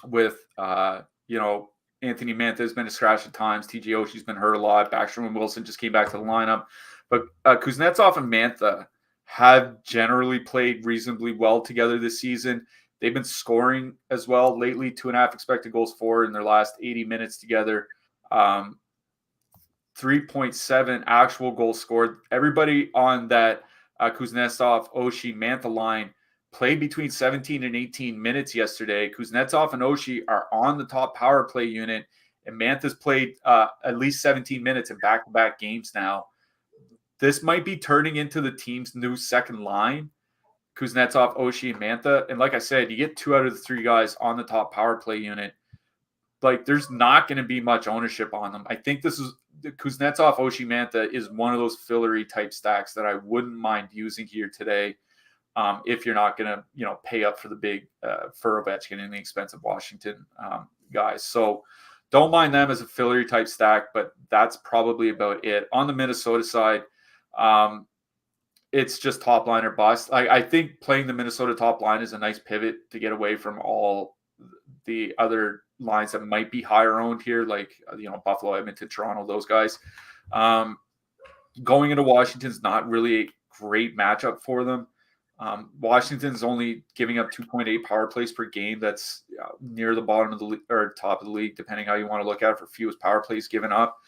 with Anthony Mantha has been a scratch at times. TJ Oshie's been hurt a lot. Backstrom and Wilson just came back to the lineup. But Kuznetsov and Mantha have generally played reasonably well together this season. They've been scoring as well lately, 2.5 expected goals for in their last 80 minutes together. 3.7 actual goals scored. Everybody on that Kuznetsov, Oshie, Mantha line played between 17 and 18 minutes yesterday. Kuznetsov and Oshie are on the top power play unit, and Mantha's played at least 17 minutes in back-to-back games now. This might be turning into the team's new second line, Kuznetsov, Oshie, and Mantha. And like I said, you get 2 out of the 3 guys on the top power play unit. Like, there's not going to be much ownership on them. I think this is Kuznetsov, Oshie, Mantha is one of those fillery type stacks that I wouldn't mind using here today. If you're not going to, pay up for the big for Ovechkin and the expensive Washington guys. So don't mind them as a fillery type stack, but that's probably about it. On the Minnesota side, it's just top line or bust. I think playing the Minnesota top line is a nice pivot to get away from all the other lines that might be higher owned here, like Buffalo, Edmonton, Toronto, those guys. Going into Washington's not really a great matchup for them. Washington's only giving up 2.8 power plays per game. That's near the bottom of the league or top of the league, depending how you want to look at it, for fewest power plays given up.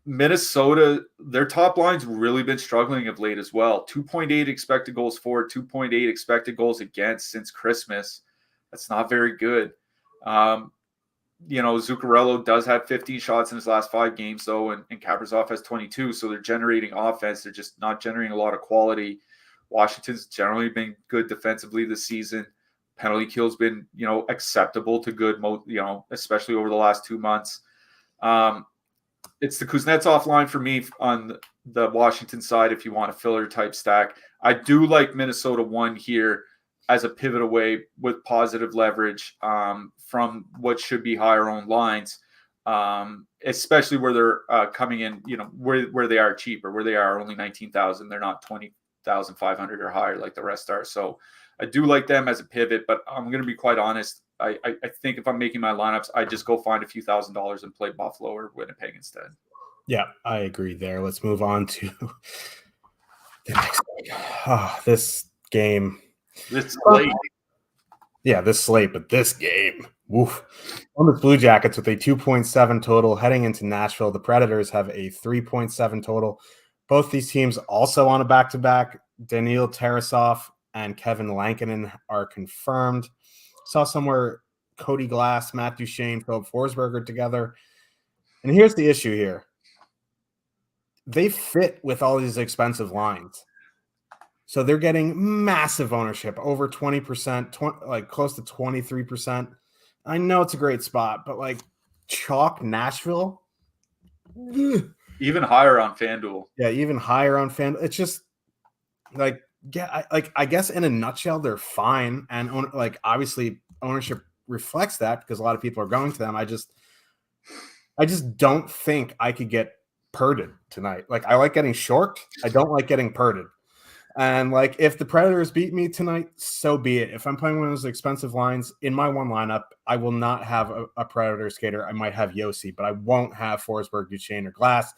Minnesota, their top line's really been struggling of late as well. 2.8 expected goals for, 2.8 expected goals against since Christmas. That's not very good. Zuccarello does have 15 shots in his last 5 games, though, and Kaprizov has 22. So they're generating offense. They're just not generating a lot of quality. Washington's generally been good defensively this season. Penalty kill's been, acceptable to good, especially over the last 2 months. It's the Kuznetsov line for me on the Washington side if you want a filler type stack. I do like Minnesota 1 here as a pivot away with positive leverage from what should be higher owned lines. especially where they're coming in, where they are cheaper, where they are only 19,000. They're not 20,500 or higher like the rest are. So I do like them as a pivot, but I'm going to be quite honest. I think if I'm making my lineups, I just go find a few $1,000s and play Buffalo or Winnipeg instead. Yeah, I agree there. Let's move on to the next this game. This slate. Yeah, this slate, but this game. Woof. Columbus Blue Jackets with a 2.7 total heading into Nashville. The Predators have a 3.7 total. Both these teams also on a back-to-back. Daniil Tarasov and Kevin Lankinen are confirmed. Saw somewhere Cody Glass, Matt Duchene, Philip Forsberg together. And here's the issue here. They fit with all these expensive lines. So they're getting massive ownership, over 20%, like close to 23%. I know it's a great spot, but like chalk Nashville. Even higher on FanDuel. Yeah, even higher on FanDuel. It's just like, yeah, I guess in a nutshell, they're fine. And obviously ownership reflects that because a lot of people are going to them. I just don't think I could get purted tonight. Like, I like getting short. I don't like getting purted. And like, if the Predators beat me tonight, so be it. If I'm playing one of those expensive lines in my one lineup, I will not have a Predator skater. I might have Yossi, but I won't have Forsberg, Duchene, or Glass.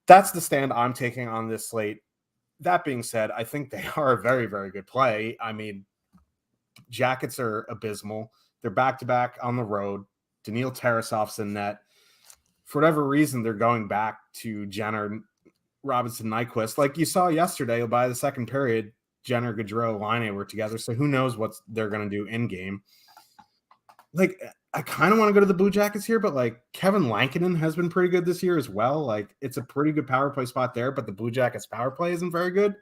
That's the stand I'm taking on this slate. That being said, I think they are a very, very good play. I mean, Jackets are abysmal. They're back-to-back on the road. Daniil Tarasov's in net. For whatever reason, they're going back to Jenner, Robinson, Nyquist. Like you saw yesterday, by the second period, Jenner, Gaudreau, Laine were together. So who knows what they're going to do in game. Like, I kind of want to go to the Blue Jackets here, but like Kevin Lankinen has been pretty good this year as well. Like, it's a pretty good power play spot there, but the Blue Jackets power play isn't very good.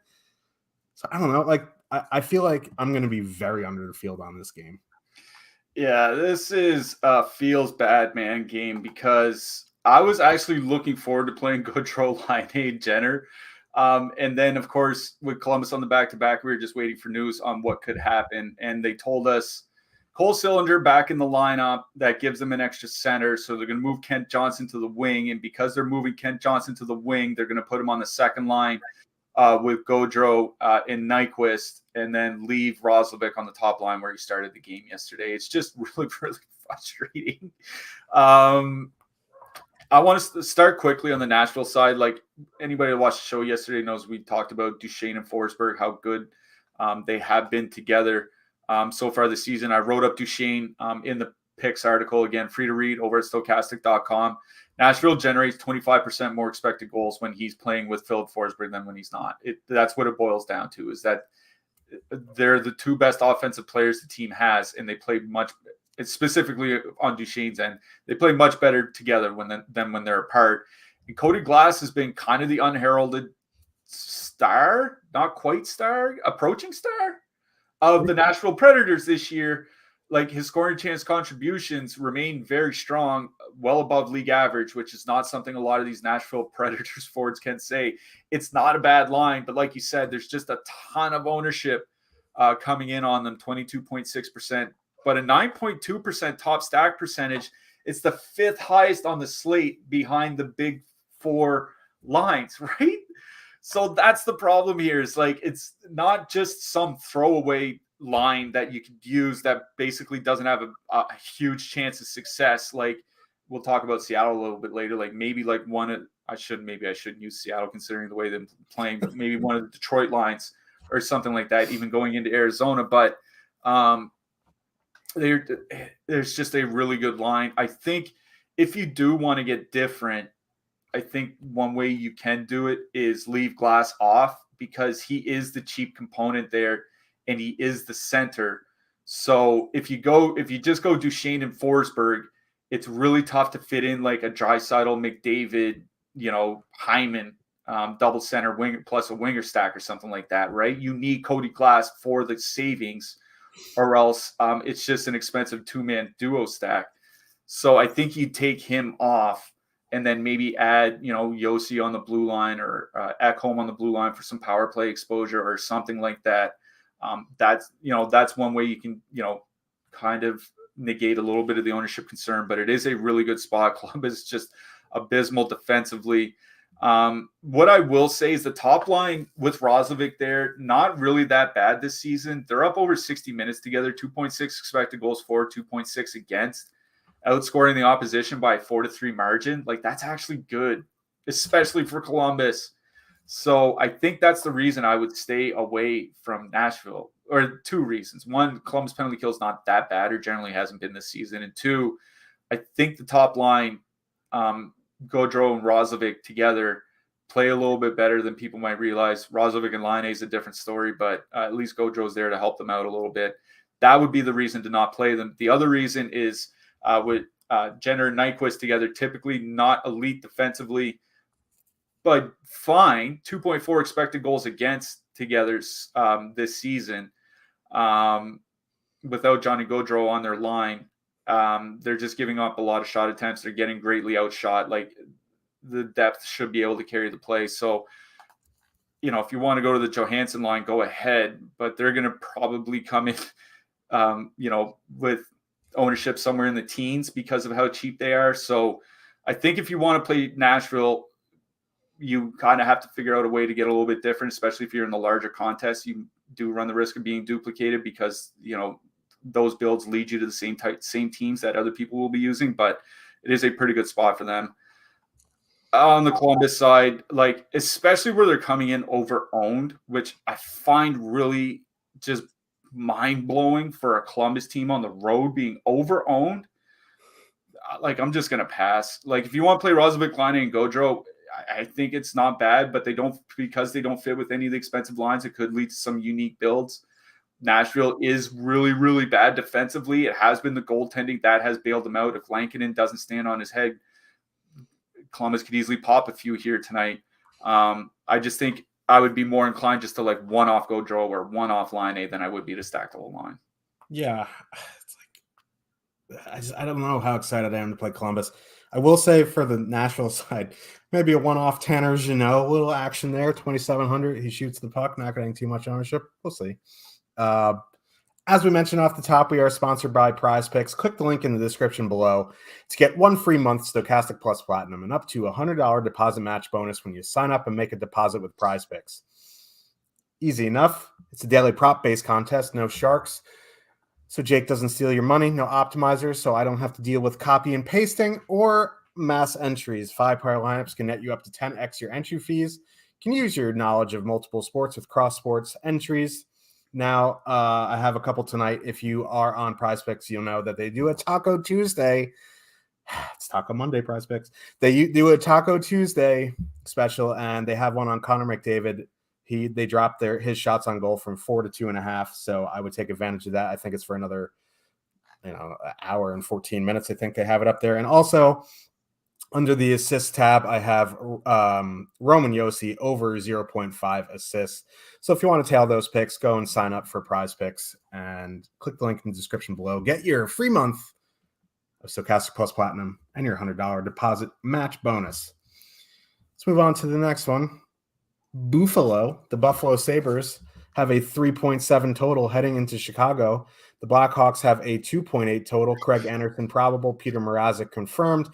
So I don't know. Like, I feel like I'm going to be very under the field on this game. Yeah, this is a feels bad man game because I was actually looking forward to playing Gaudreau, Laine, Jenner. And then, of course, with Columbus on the back-to-back, we were just waiting for news on what could happen. And they told us Cole Cylinder back in the lineup. That gives them an extra center. So they're going to move Kent Johnson to the wing. And because they're moving Kent Johnson to the wing, they're going to put him on the second line with Gaudreau and Nyquist, and then leave Roslovic on the top line where he started the game yesterday. It's just really, really frustrating. I want to start quickly on the Nashville side. Like, anybody that watched the show yesterday knows we talked about Duchene and Forsberg, how good they have been together so far this season. I wrote up Duchene in the picks article, again, free to read over at Stokastic.com. Nashville generates 25% more expected goals when he's playing with Philip Forsberg than when he's not. That's what it boils down to, is that they're the two best offensive players the team has, and they play much, specifically on Duchene's end, they play much better together than when they're apart. And Cody Glass has been kind of the unheralded star, not quite star, approaching star of the Nashville Predators this year. Like, his scoring chance contributions remain very strong, well above league average, which is not something a lot of these Nashville Predators forwards can say. It's not a bad line, but like you said, there's just a ton of ownership coming in on them, 22.6%, but a 9.2% top stack percentage. It's the fifth highest on the slate behind the big four lines, right? So that's the problem here. Is like, it's not just some throwaway line that you could use that basically doesn't have a huge chance of success. Like, we'll talk about Seattle a little bit later. Like, maybe like I shouldn't use Seattle considering the way they're playing, but maybe one of the Detroit lines or something like that, even going into Arizona. But there's just a really good line. I think if you do want to get different, I think one way you can do it is leave Glass off, because he is the cheap component there and he is the center. So if you just go Duchene and Forsberg, it's really tough to fit in like a Draisaitl, McDavid, Hyman, double center winger plus a winger stack or something like that, right? You need Cody Glass for the savings, or else it's just an expensive two-man duo stack. So I think you take him off and then maybe add, Yossi on the blue line, or Ekholm on the blue line for some power play exposure or something like that. That's one way you can, kind of negate a little bit of the ownership concern, but it is a really good spot. Columbus is just abysmal defensively. What I will say is the top line with Roslovic there, not really that bad this season. They're up over 60 minutes together, 2.6 expected goals for, 2.6 against, outscoring the opposition by a 4-3 margin. Like, that's actually good, especially for Columbus. So I think that's the reason I would stay away from Nashville, or two reasons. One, Columbus penalty kill is not that bad, or generally hasn't been this season. And two, I think the top line, Gaudreau and Roslovic together, play a little bit better than people might realize. Roslovic and Laine is a different story, but at least Gaudreau's there to help them out a little bit. That would be the reason to not play them. The other reason is with Jenner and Nyquist together, typically not elite defensively, but fine. 2.4 expected goals against together this season. Without Johnny Gaudreau on their line, they're just giving up a lot of shot attempts. They're getting greatly outshot. Like, the depth should be able to carry the play. So, if you want to go to the Johansson line, go ahead, but they're going to probably come in, with ownership somewhere in the teens because of how cheap they are. So I think if you want to play Nashville, you kind of have to figure out a way to get a little bit different, especially if you're in the larger contest. You do run the risk of being duplicated because, those builds lead you to the same teams that other people will be using, but it is a pretty good spot for them. On the Columbus side, like, especially where they're coming in over-owned, which I find really just mind-blowing for a Columbus team on the road being over-owned. Like, I'm just going to pass. Like, if you want to play Roslovic, Laine, and Gaudreau, I think it's not bad, but because they don't fit with any of the expensive lines, it could lead to some unique builds. Nashville is really, really bad defensively. It has been the goaltending that has bailed them out. If Lankinen doesn't stand on his head, Columbus could easily pop a few here tonight. I just think I would be more inclined just to like one-off Gaudreau or one-off Laine than I would be to stack the whole line. Yeah, it's like I don't know how excited I am to play Columbus. I will say for the Nashville side, maybe a one-off Tanner Jeannot, a little action there, 2,700. He shoots the puck, not getting too much ownership. We'll see. As we mentioned off the top, we are sponsored by Prize Picks. Click the link in the description below to get 1 free month Stokastic Plus Platinum and up to $100 deposit match bonus when you sign up and make a deposit with Prize Picks. Easy enough. It's a daily prop-based contest, no sharks. So Jake doesn't steal your money, no optimizers, so I don't have to deal with copy and pasting or mass entries. 5-player lineups can net you up to 10x your entry fees. You can use your knowledge of multiple sports with cross-sports entries. Now, I have a couple tonight. If you are on Prize Picks, you'll know that they do a Taco Tuesday. It's Taco Monday, Prize Picks. They do a Taco Tuesday special, and they have one on Connor McDavid. They dropped his shots on goal from 4 to 2.5, so I would take advantage of that. I think it's for another, hour and 14 minutes. I think they have it up there. And also, under the assist tab, I have Roman Josi over 0.5 assists. So if you want to tail those picks, go and sign up for Prize Picks and click the link in the description below. Get your free month of Stokastic Plus Platinum and your $100 deposit match bonus. Let's move on to the next one. Buffalo, the Buffalo Sabres, have a 3.7 total heading into Chicago. The Blackhawks have a 2.8 total. Craig Anderson probable. Peter Mrazek confirmed.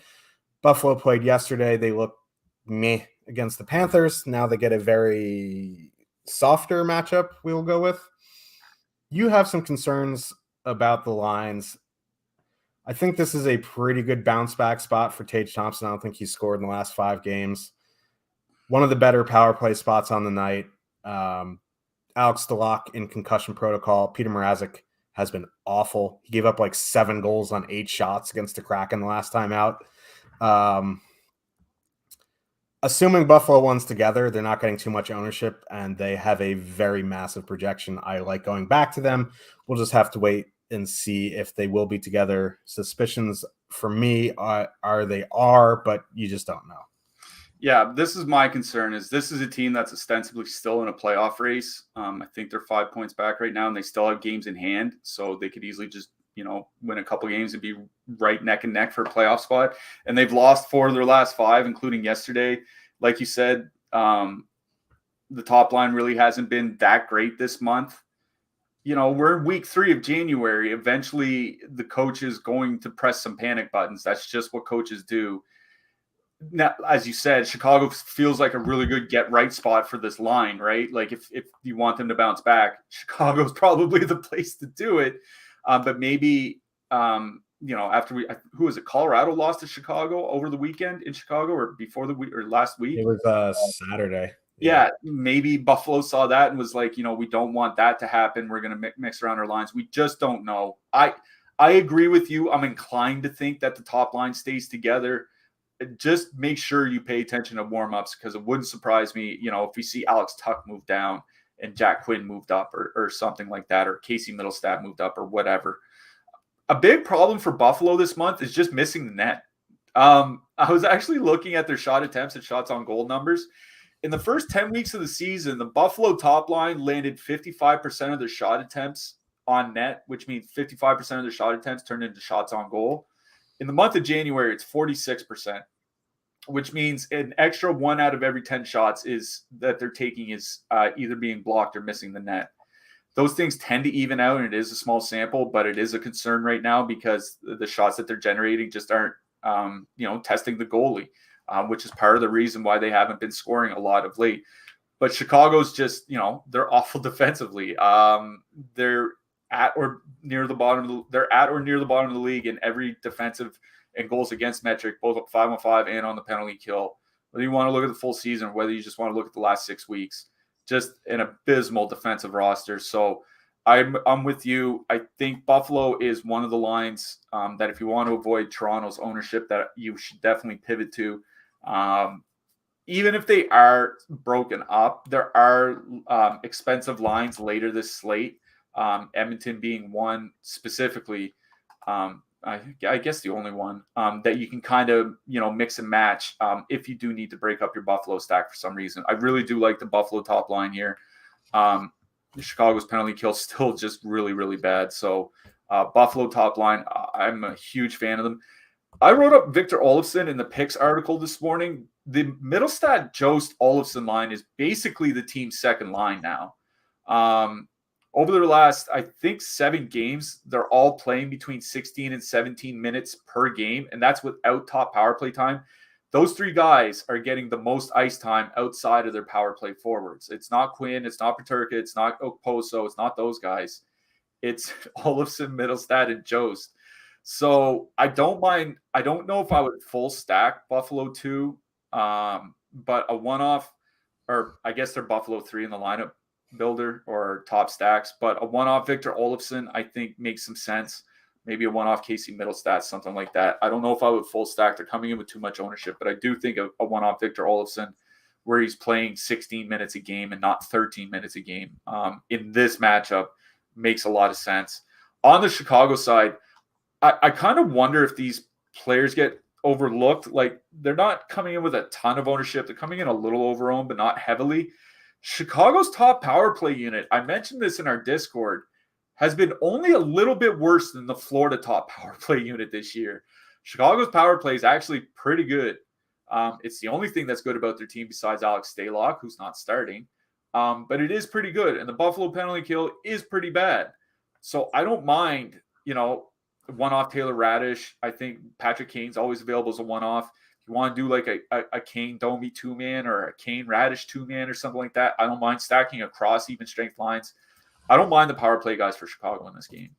Buffalo played yesterday. They looked meh against the Panthers. Now they get a very softer matchup, we'll go with. You have some concerns about the lines. I think this is a pretty good bounce back spot for Tage Thompson. I don't think he's scored in the last 5 games. One of the better power play spots on the night. Alex Delak in concussion protocol. Peter Mrazek has been awful. He gave up like 7 goals on 8 shots against the Kraken the last time out. Assuming Buffalo wins together, they're not getting too much ownership, and they have a very massive projection. I like going back to them. We'll just have to wait and see if they will be together. Suspicions for me are they are, but you just don't know. Yeah, this is my concern. This is a team that's ostensibly still in a playoff race. I think they're 5 points back right now, and they still have games in hand, so they could easily just win a couple games and be right neck and neck for a playoff spot. And they've lost 4 of their last 5, including yesterday. Like you said, the top line really hasn't been that great this month. we're in week 3 of January. Eventually, the coach is going to press some panic buttons. That's just what coaches do. Now, as you said, Chicago feels like a really good get-right spot for this line, right? Like if you want them to bounce back, Chicago's probably the place to do it. But maybe, after who was it? Colorado lost to Chicago over the weekend in Chicago or before the week or last week? It was Saturday. Yeah, maybe Buffalo saw that and was like, we don't want that to happen. We're going to mix around our lines. We just don't know. I agree with you. I'm inclined to think that the top line stays together. Just make sure you pay attention to warm-ups because it wouldn't surprise me, if we see Alex Tuck move down and Jack Quinn moved up or something like that, or Casey Middlestat moved up or whatever. A big problem for Buffalo this month is just missing the net. I was actually looking at their shot attempts and shots on goal numbers. In the first 10 weeks of the season, the Buffalo top line landed 55% of their shot attempts on net, which means 55% of their shot attempts turned into shots on goal. In the month of January, it's 46%, which means an extra 1 out of every 10 shots that they're taking is either being blocked or missing the net. Those things tend to even out, and it is a small sample, but it is a concern right now because the shots that they're generating just aren't, testing the goalie, which is part of the reason why they haven't been scoring a lot of late. But Chicago's just, they're awful defensively. They're at or near the bottom of the league in every defensive and goals against metric, both 5-on-5 and on the penalty kill. Whether you want to look at the full season, or whether you just want to look at the last 6 weeks, just an abysmal defensive roster. So I'm with you. I think Buffalo is one of the lines that if you want to avoid Toronto's ownership, that you should definitely pivot to. Even if they are broken up, there are expensive lines later this slate. Edmonton being one specifically, I guess the only one that you can kind of, mix and match if you do need to break up your Buffalo stack for some reason. I really do like the Buffalo top line here. Chicago's penalty kill still just really, really bad. So Buffalo top line, I'm a huge fan of them. I wrote up Victor Olofsson in the picks article this morning. The Middlestat Jost Olofsson line is basically the team's second line now. Over their last, I think, 7 games, they're all playing between 16 and 17 minutes per game, and that's without top power play time. Those 3 guys are getting the most ice time outside of their power play forwards. It's not Quinn, it's not Peterka, it's not Okposo, it's not those guys. It's Olofsson, Middlestat, and Jost. So I don't mind. I don't know if I would full stack Buffalo 2, but a one-off, or I guess they're Buffalo 3 in the lineup builder or top stacks, but a one-off Victor Olofsson I think makes some sense. Maybe a one-off Casey Middlestat, something like that. I don't know if I would full stack. They're coming in with too much ownership, but I do think a one-off Victor Olofsson where he's playing 16 minutes a game and not 13 minutes a game in this matchup makes a lot of sense. On the Chicago side, I kind of wonder if these players get overlooked. Like, they're not coming in with a ton of ownership. They're coming in a little over-owned, but not heavily. Chicago's top power play unit, I mentioned this in our Discord, has been only a little bit worse than the Florida top power play unit this year. Chicago's power play is actually pretty good. It's the only thing that's good about their team besides Alex Stalock, who's not starting. But it is pretty good. And the Buffalo penalty kill is pretty bad. So I don't mind, one-off Taylor Radish. I think Patrick Kane's always available as a one-off. If you want to do like a Kane Domi 2-man or a Kane Radish 2-man or something like that, I don't mind stacking across even strength lines. I don't mind the power play guys for Chicago in this game.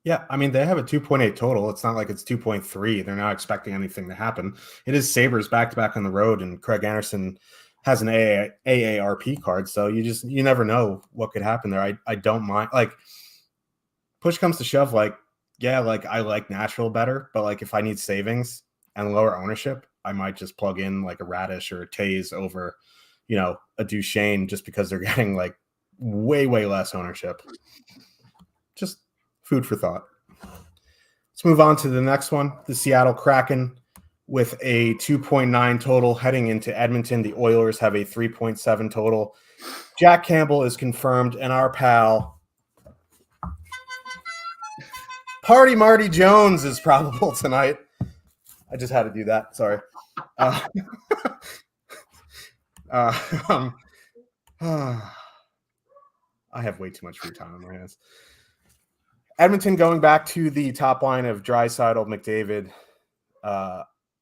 Yeah, I mean, they have a 2.8 total. It's not like it's 2.3. They're not expecting anything to happen. It is Sabres back-to-back on the road, and Craig Anderson has an AARP card, so you never know what could happen there. I don't mind. Like, push comes to shove, like, yeah, like I like Nashville better, but like if I need savings and lower ownership, I might just plug in like a Radish or a Taze over, a Duchesne just because they're getting like way, way less ownership. Just food for thought. Let's move on to the next one. The Seattle Kraken with a 2.9 total heading into Edmonton. The Oilers have a 3.7 total. Jack Campbell is confirmed, and our pal Party Marty Jones is probable tonight. I just had to do that. Sorry. I have way too much free time on my hands. Edmonton going back to the top line of Draisaitl, McDavid,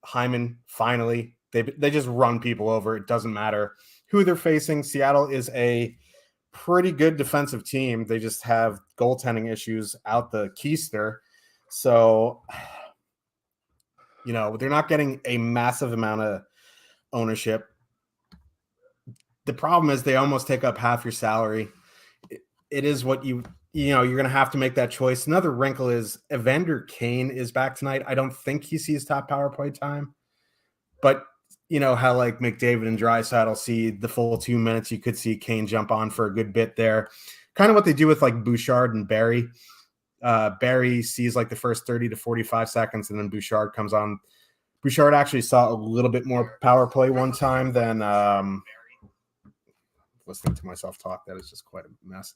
Hyman. Finally, they just run people over. It doesn't matter who they're facing. Seattle is a pretty good defensive team. They just have goaltending issues out the keister. So, they're not getting a massive amount of ownership. The problem is they almost take up half your salary. It is what you're going to have to make that choice. Another wrinkle is Evander Kane is back tonight. I don't think he sees top power play time, but how like McDavid and Draisaitl see the full 2 minutes, you could see Kane jump on for a good bit there. Kind of what they do with like Bouchard and Barry. Barry sees like the first 30 to 45 seconds, and then Bouchard comes on. Bouchard actually saw a little bit more power play one time than listening to myself talk. That is just quite a mess.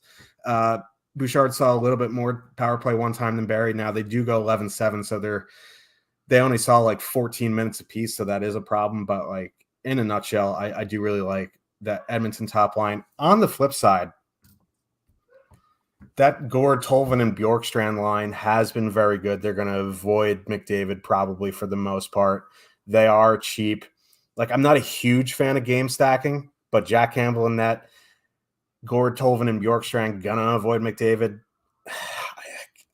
Bouchard saw a little bit more power play one time than Barry. Now they do go 11-7, so they only saw like 14 minutes apiece, so that is a problem. But like in a nutshell, I do really like that Edmonton top line. On the flip side, that Gord, Tolvin, and Bjorkstrand line has been very good. They're going to avoid McDavid probably for the most part. They are cheap. Like, I'm not a huge fan of game stacking, but Jack Campbell in net, Gord, Tolvin, and Bjorkstrand going to avoid McDavid.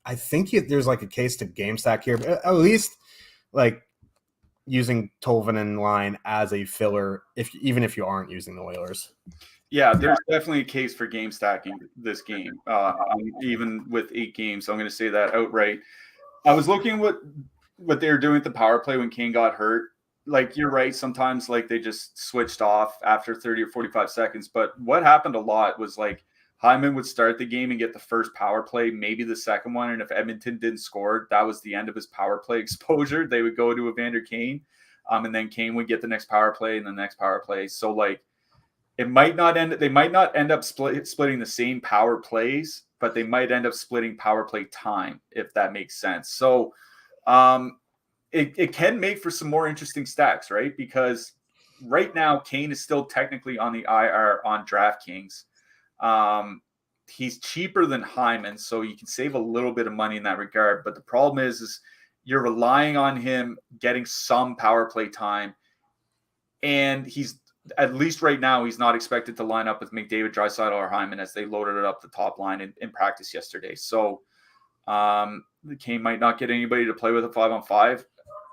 I think there's like a case to game stack here, but at least like using Tolvin in line as a filler, even if you aren't using the Oilers. Yeah, there's definitely a case for game stacking this game, even with 8 games. So I'm going to say that outright. I was looking what they were doing at the power play when Kane got hurt. Like, you're right. Sometimes like they just switched off after 30 or 45 seconds. But what happened a lot was like Hyman would start the game and get the first power play, maybe the second one. And if Edmonton didn't score, that was the end of his power play exposure. They would go to Evander Kane, and then Kane would get the next power play and the next power play. So like, they might not end up splitting the same power plays, but they might end up splitting power play time, if that makes sense. So it can make for some more interesting stacks, right? Because right now, Kane is still technically on the IR on DraftKings. He's cheaper than Hyman, so you can save a little bit of money in that regard. But the problem is you're relying on him getting some power play time, and he's, at least right now, he's not expected to line up with McDavid, Draisaitl, or Hyman as they loaded it up the top line in practice yesterday. So Kane might not get anybody to play with a 5-on-5.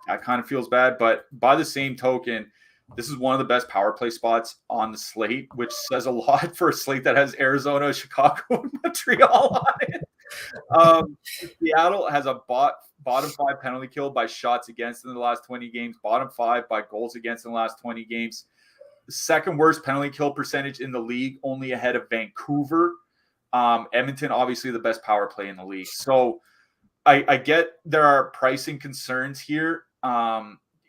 That kind of feels bad. But by the same token, this is one of the best power play spots on the slate, which says a lot for a slate that has Arizona, Chicago, and Montreal on it. Seattle has a bottom 5 penalty kill by shots against in the last 20 games, bottom 5 by goals against in the last 20 games. Second worst penalty kill percentage in the league, only ahead of Vancouver. Edmonton, obviously the best power play in the league. So I get there are pricing concerns here.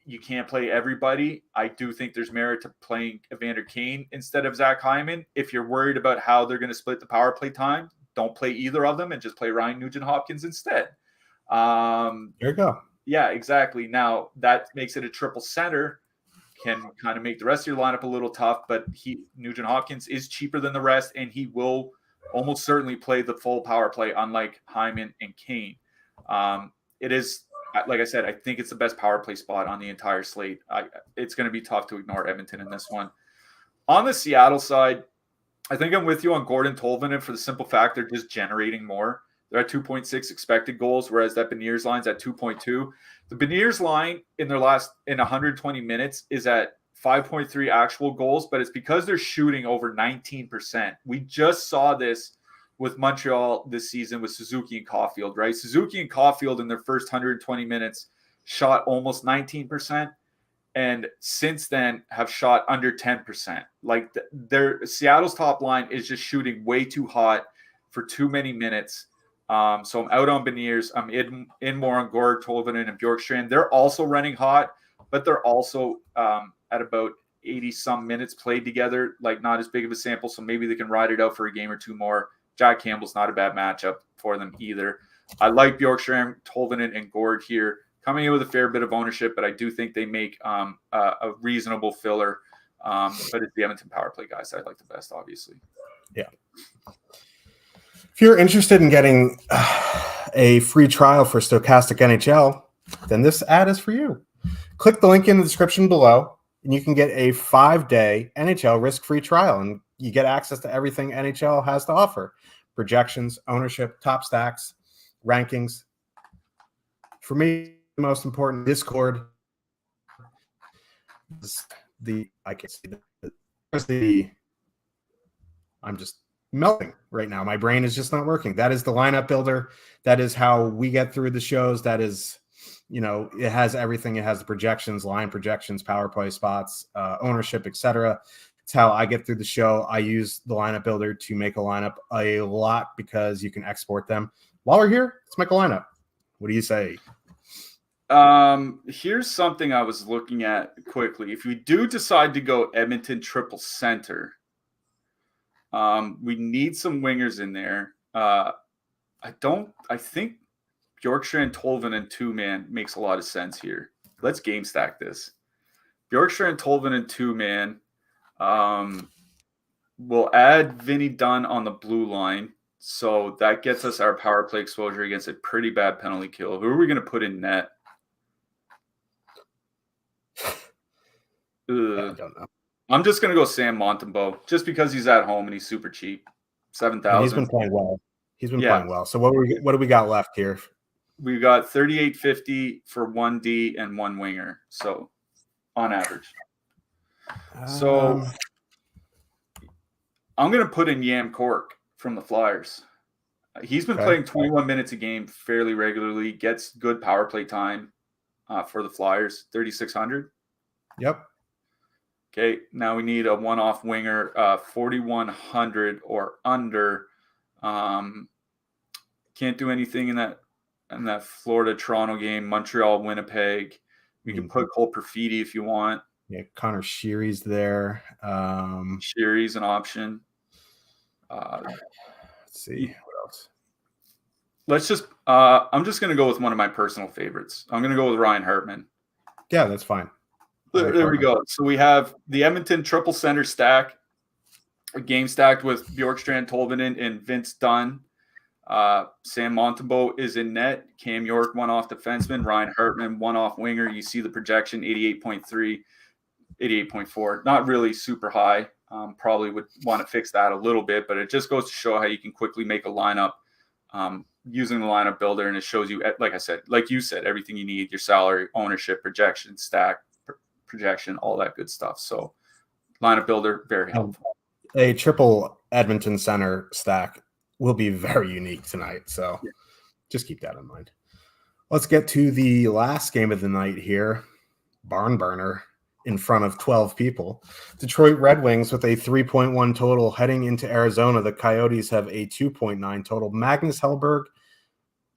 You can't play everybody. I do think there's merit to playing Evander Kane instead of Zach Hyman. If you're worried about how they're going to split the power play time, don't play either of them and just play Ryan Nugent-Hopkins instead. There you go. Yeah, exactly. Now that makes it a triple center. Can kind of make the rest of your lineup a little tough, but Nugent-Hopkins is cheaper than the rest, and he will almost certainly play the full power play, unlike Hyman and Kane. It is, like I said, I think it's the best power play spot on the entire slate. It's going to be tough to ignore Edmonton in this one. On the Seattle side, I think I'm with you on Gordon Tolvanen for the simple fact they're just generating more. They're at 2.6 expected goals, whereas that Beniers line's at 2.2. The Beniers line in 120 minutes is at 5.3 actual goals, but it's because they're shooting over 19%. We just saw this with Montreal this season with Suzuki and Caulfield, right? Suzuki and Caulfield in their first 120 minutes shot almost 19%, and since then have shot under 10%. Like Seattle's top line is just shooting way too hot for too many minutes. So I'm out on Beniers. I'm in more on Gord, Tolvanen, and Bjorkstrand. They're also running hot, but they're also at about 80-some minutes played together, like not as big of a sample, so maybe they can ride it out for a game or two more. Jack Campbell's not a bad matchup for them either. I like Bjorkstrand, Tolvanen, and Gord here, coming in with a fair bit of ownership, but I do think they make a reasonable filler. But it's the Edmonton power play guys I like the best, obviously. Yeah. If you're interested in getting a free trial for Stokastic NHL, then this ad is for you. Click the link in the description below, and you can get a 5-day NHL risk-free trial, and you get access to everything NHL has to offer: projections, ownership, top stacks, rankings. For me, the most important, Discord. I can't see I'm just melting right now. My brain is just not working. That is the lineup builder. That is how we get through the shows. That is, it has everything. It has the projections, line projections, power play spots, ownership, etc. It's how I get through the show. I use the lineup builder to make a lineup a lot because you can export them. While we're here, let's make a lineup. What do you say? Here's something I was looking at quickly. If we do decide to go Edmonton triple center, we need some wingers in there. I think Bjorkstrand, Tolvanen, and two-man makes a lot of sense here. Let's game stack this. Bjorkstrand, Tolvanen, and two-man. We'll add Vinny Dunn on the blue line. So that gets us our power play exposure against a pretty bad penalty kill. Who are we going to put in net? I don't know. I'm just going to go Sam Montembeault just because he's at home and he's super cheap. 7,000. He's been playing well. Playing well. So what do we got left here? We've got 38.50 for 1D and one winger. So on average. So I'm going to put in Yam Cork from the Flyers. He's been playing 21 minutes a game fairly regularly, gets good power play time for the Flyers, 3,600. Yep. Okay, now we need a one-off winger, 4,100 or under. Can't do anything in that Florida-Toronto game, Montreal-Winnipeg. We can put Cole Perfidi if you want. Yeah, Connor Sheary's there. Sheary's an option. Let's see what else. Let's just. I'm just going to go with one of my personal favorites. I'm going to go with Ryan Hartman. Yeah, that's fine. There we go. So we have the Edmonton triple center stack, a game stacked with Bjorkstrand, Tolvanen, and Vince Dunn. Sam Montembeault is in net. Cam York, one-off defenseman. Ryan Hartman, one-off winger. You see the projection, 88.3, 88.4. Not really super high. Probably would want to fix that a little bit, but it just goes to show how you can quickly make a lineup using the lineup builder, and it shows you, like you said, everything you need: your salary, ownership, projection, stack, projection, all that good stuff. So lineup builder, very helpful. A triple Edmonton center stack will be very unique tonight. So just keep that in mind. Let's get to the last game of the night here. Barn burner in front of 12 people. Detroit Red Wings with a 3.1 total heading into Arizona. The Coyotes have a 2.9 total. Magnus Hellberg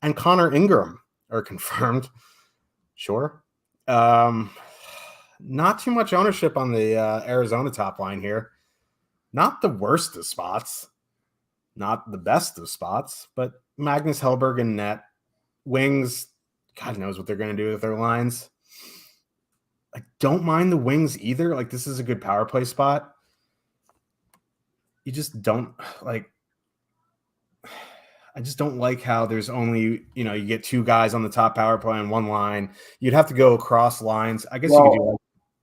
and Connor Ingram are confirmed. Sure. Not too much ownership on the Arizona top line here. Not the worst of spots. Not the best of spots, but Magnus Hellberg in net. Wings, God knows what they're going to do with their lines. I don't mind the Wings either. Like, this is a good power play spot. You just don't like. I just don't like how there's only, you get two guys on the top power play on one line. You'd have to go across lines. I guess you could do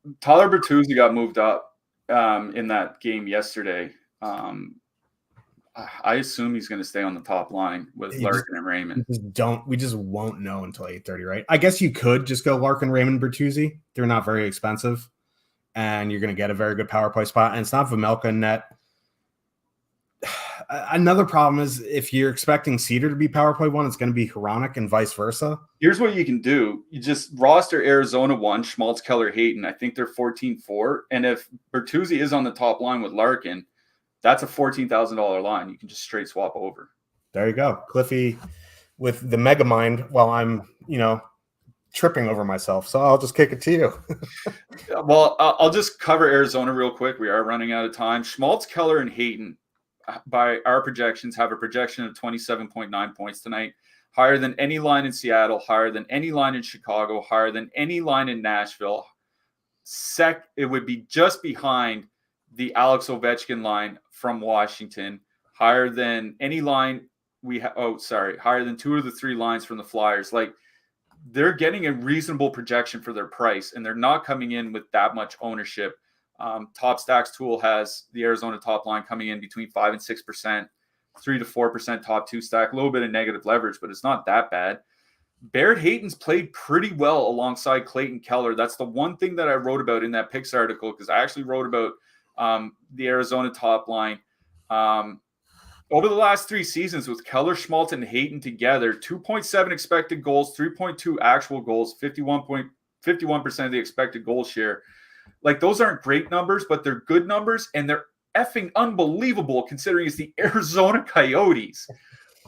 that. Tyler Bertuzzi got moved up in that game yesterday. I assume he's going to stay on the top line with Larkin and Raymond. We just won't know until 8:30, right? I guess you could just go Larkin, Raymond, Bertuzzi. They're not very expensive, and you're going to get a very good power play spot. And it's not Vejmelka in net. Another problem is if you're expecting Cedar to be power play one, it's going to be Hronek and vice versa. Here's what you can do. You just roster Arizona 1, Schmaltz, Keller, Hayton. I think they're 14-4. And if Bertuzzi is on the top line with Larkin, that's a $14,000 line. You can just straight swap over. There you go. Cliffy with the mega mind while I'm, tripping over myself. So I'll just kick it to you. Well, I'll just cover Arizona real quick. We are running out of time. Schmaltz, Keller, and Hayton, by our projections, have a projection of 27.9 points tonight. Higher than any line in Seattle, higher than any line in Chicago, higher than any line in Nashville. It would be just behind the Alex Ovechkin line from Washington, higher than any line higher than 2 of the 3 lines from the Flyers. Like, they're getting a reasonable projection for their price, and they're not coming in with that much ownership. Top Stacks tool has the Arizona top line coming in between 5 and 6%, 3 to 4% top 2 stack, a little bit of negative leverage, but it's not that bad. Barrett Hayton's played pretty well alongside Clayton Keller. That's the one thing that I wrote about in that picks article, because I actually wrote about the Arizona top line. Over the last 3 seasons with Keller, Schmaltz, and Hayton together, 2.7 expected goals, 3.2 actual goals, 51% of the expected goal share. Like, those aren't great numbers, but they're good numbers, and they're effing unbelievable considering it's the Arizona Coyotes.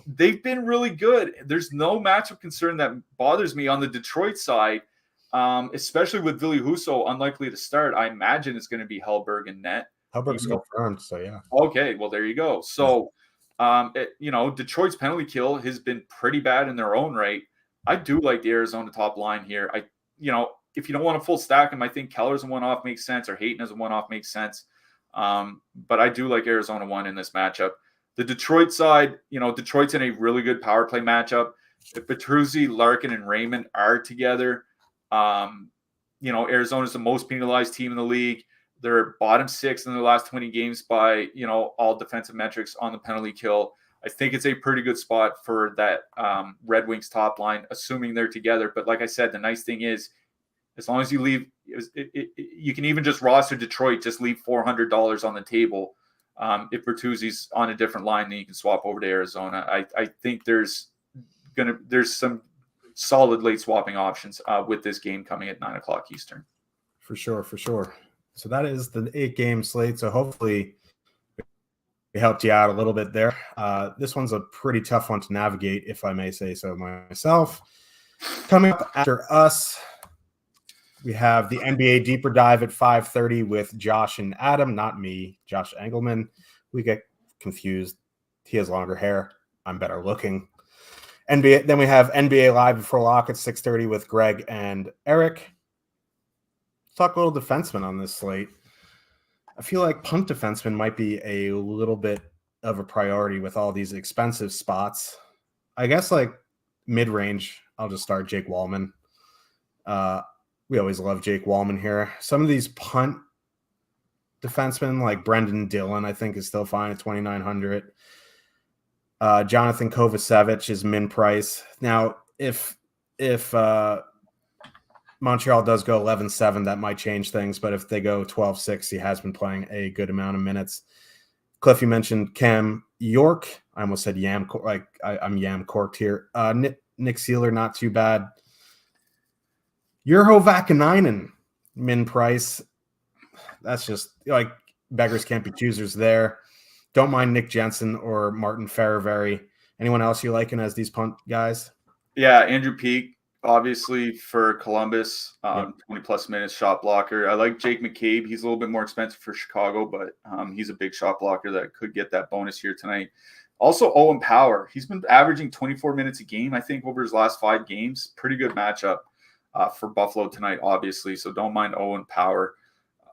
They've been really good. There's no matchup concern that bothers me on the Detroit side, especially with Ville Husso unlikely to start. I imagine it's going to be Hellberg and net. Hellberg's confirmed, so yeah. Okay, well, there you go. So, Detroit's penalty kill has been pretty bad in their own right. I do like the Arizona top line here. If you don't want a full stack him, I think Keller's a one-off makes sense, or Hayton as a one-off makes sense. But I do like Arizona 1 in this matchup. The Detroit side, Detroit's in a really good power play matchup. If Bertuzzi, Larkin, and Raymond are together, Arizona's the most penalized team in the league. They're bottom 6 in their last 20 games by, all defensive metrics on the penalty kill. I think it's a pretty good spot for that Red Wings top line, assuming they're together. But like I said, the nice thing is, as long as you leave, you can even just roster Detroit, just leave $400 on the table. If Bertuzzi's on a different line, then you can swap over to Arizona. I think there's some solid late swapping options with this game coming at 9:00 Eastern. For sure. So that is the 8-game slate. So hopefully we helped you out a little bit there. This one's a pretty tough one to navigate, if I may say so myself. Coming up after us, we have the NBA Deeper Dive at 5:30 with Josh and Adam, not me, Josh Engelman. We get confused. He has longer hair. I'm better looking. NBA. Then we have NBA Live before lock at 6:30 with Greg and Eric. Let's talk a little defenseman on this slate. I feel like punt defenseman might be a little bit of a priority with all these expensive spots. I guess like mid-range, I'll just start Jake Wallman. We always love Jake Wallman here. Some of these punt defensemen, like Brendan Dillon, I think is still fine at $2,900. Jonathan Kovacevic is min price. Now, if Montreal does go 11-7, that might change things. But if they go 12-6, he has been playing a good amount of minutes. Cliff, you mentioned Cam York. I almost said Yam. Like I'm Yam corked here. Nick Seeler, not too bad. Urho Vakanainen, min price. That's just like beggars can't be choosers there. Don't mind Nick Jensen or Martin Ferravari. Anyone else you liking as these punt guys? Yeah, Andrew Peak, obviously for Columbus, 20-plus minutes shot blocker. I like Jake McCabe. He's a little bit more expensive for Chicago, but he's a big shot blocker that could get that bonus here tonight. Also, Owen Power. He's been averaging 24 minutes a game, I think, over his last 5 games. Pretty good matchup for Buffalo tonight, obviously. So don't mind Owen Power.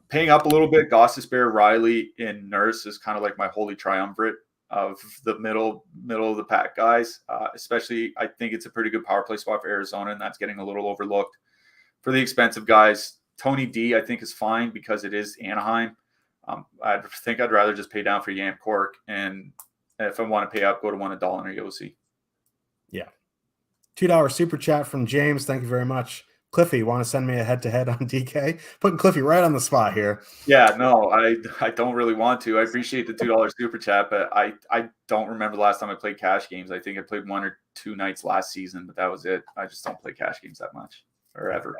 Paying up a little bit, Gostisbehere, Riley, and Nurse is kind of like my holy triumvirate of the middle of the pack guys. Especially, I think it's a pretty good power play spot for Arizona, and that's getting a little overlooked. For the expensive guys, Tony D, I think, is fine because it is Anaheim. I think I'd rather just pay down for Yam Cork, and if I want to pay up, go to one of Dahlin or Yossi. Yeah. $2 super chat from James. Thank you very much. Cliffy, want to send me a head-to-head on DK? Putting Cliffy right on the spot here. Yeah, no, I don't really want to. I appreciate the $2 super chat, but I don't remember the last time I played cash games. I think I played 1 or 2 nights last season, but that was it. I just don't play cash games that much or ever.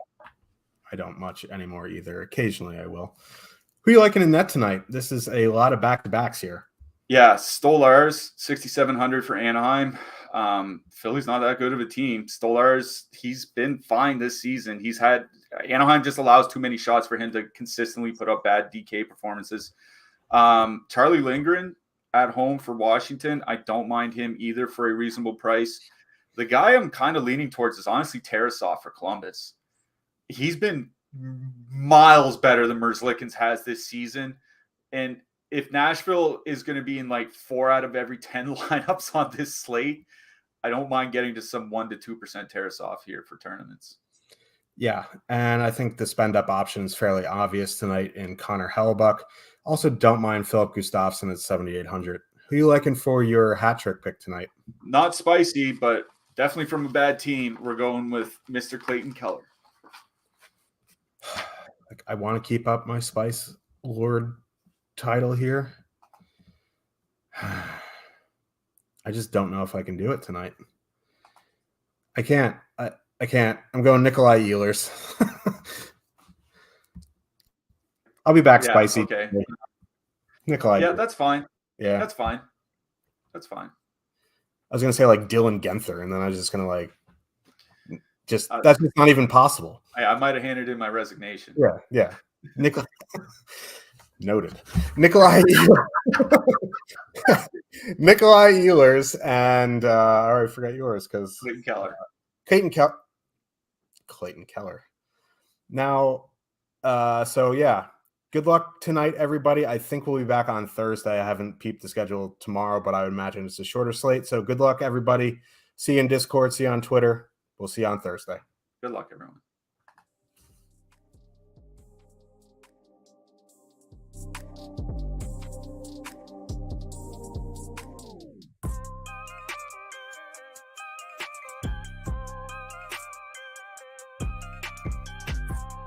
I don't much anymore either. Occasionally I will. Who are you liking in net tonight? This is a lot of back-to-backs here. Yeah, Stolarz, 6,700 for Anaheim. Philly's not that good of a team. Stolarz, he's been fine this season. Anaheim just allows too many shots for him to consistently put up bad DK performances. Charlie Lindgren at home for Washington. I don't mind him either for a reasonable price. The guy I'm kind of leaning towards is honestly Tarasov for Columbus. He's been miles better than Merzlikins has this season. And if Nashville is going to be in like 4 out of every 10 lineups on this slate, I don't mind getting to some 1 to 2% tears off here for tournaments. Yeah, and I think the spend up option is fairly obvious tonight in Connor Hellebuck. Also, don't mind Philip Gustafsson at 7,800. Who are you liking for your hat trick pick tonight? Not spicy, but definitely from a bad team. We're going with Mr. Clayton Keller. Like, I want to keep up my Spice Lord title here. I just don't know if I can do it tonight. I can't. I can't. I'm going Nikolai Ehlers. I'll be back spicy. Okay. Nikolai. Yeah, that's fine. Yeah. That's fine. That's fine. I was going to say like Dylan Genther, and then I was just going to like that's just not even possible. I might have handed in my resignation. Yeah. Nikolai. Noted. Nikolai Ehlers and all right, forget yours because Clayton Keller. Clayton Keller. Now, so yeah, good luck tonight, everybody. I think we'll be back on Thursday. I haven't peeped the schedule tomorrow, but I would imagine it's a shorter slate. So good luck, everybody. See you in Discord. See you on Twitter. We'll see you on Thursday. Good luck, everyone.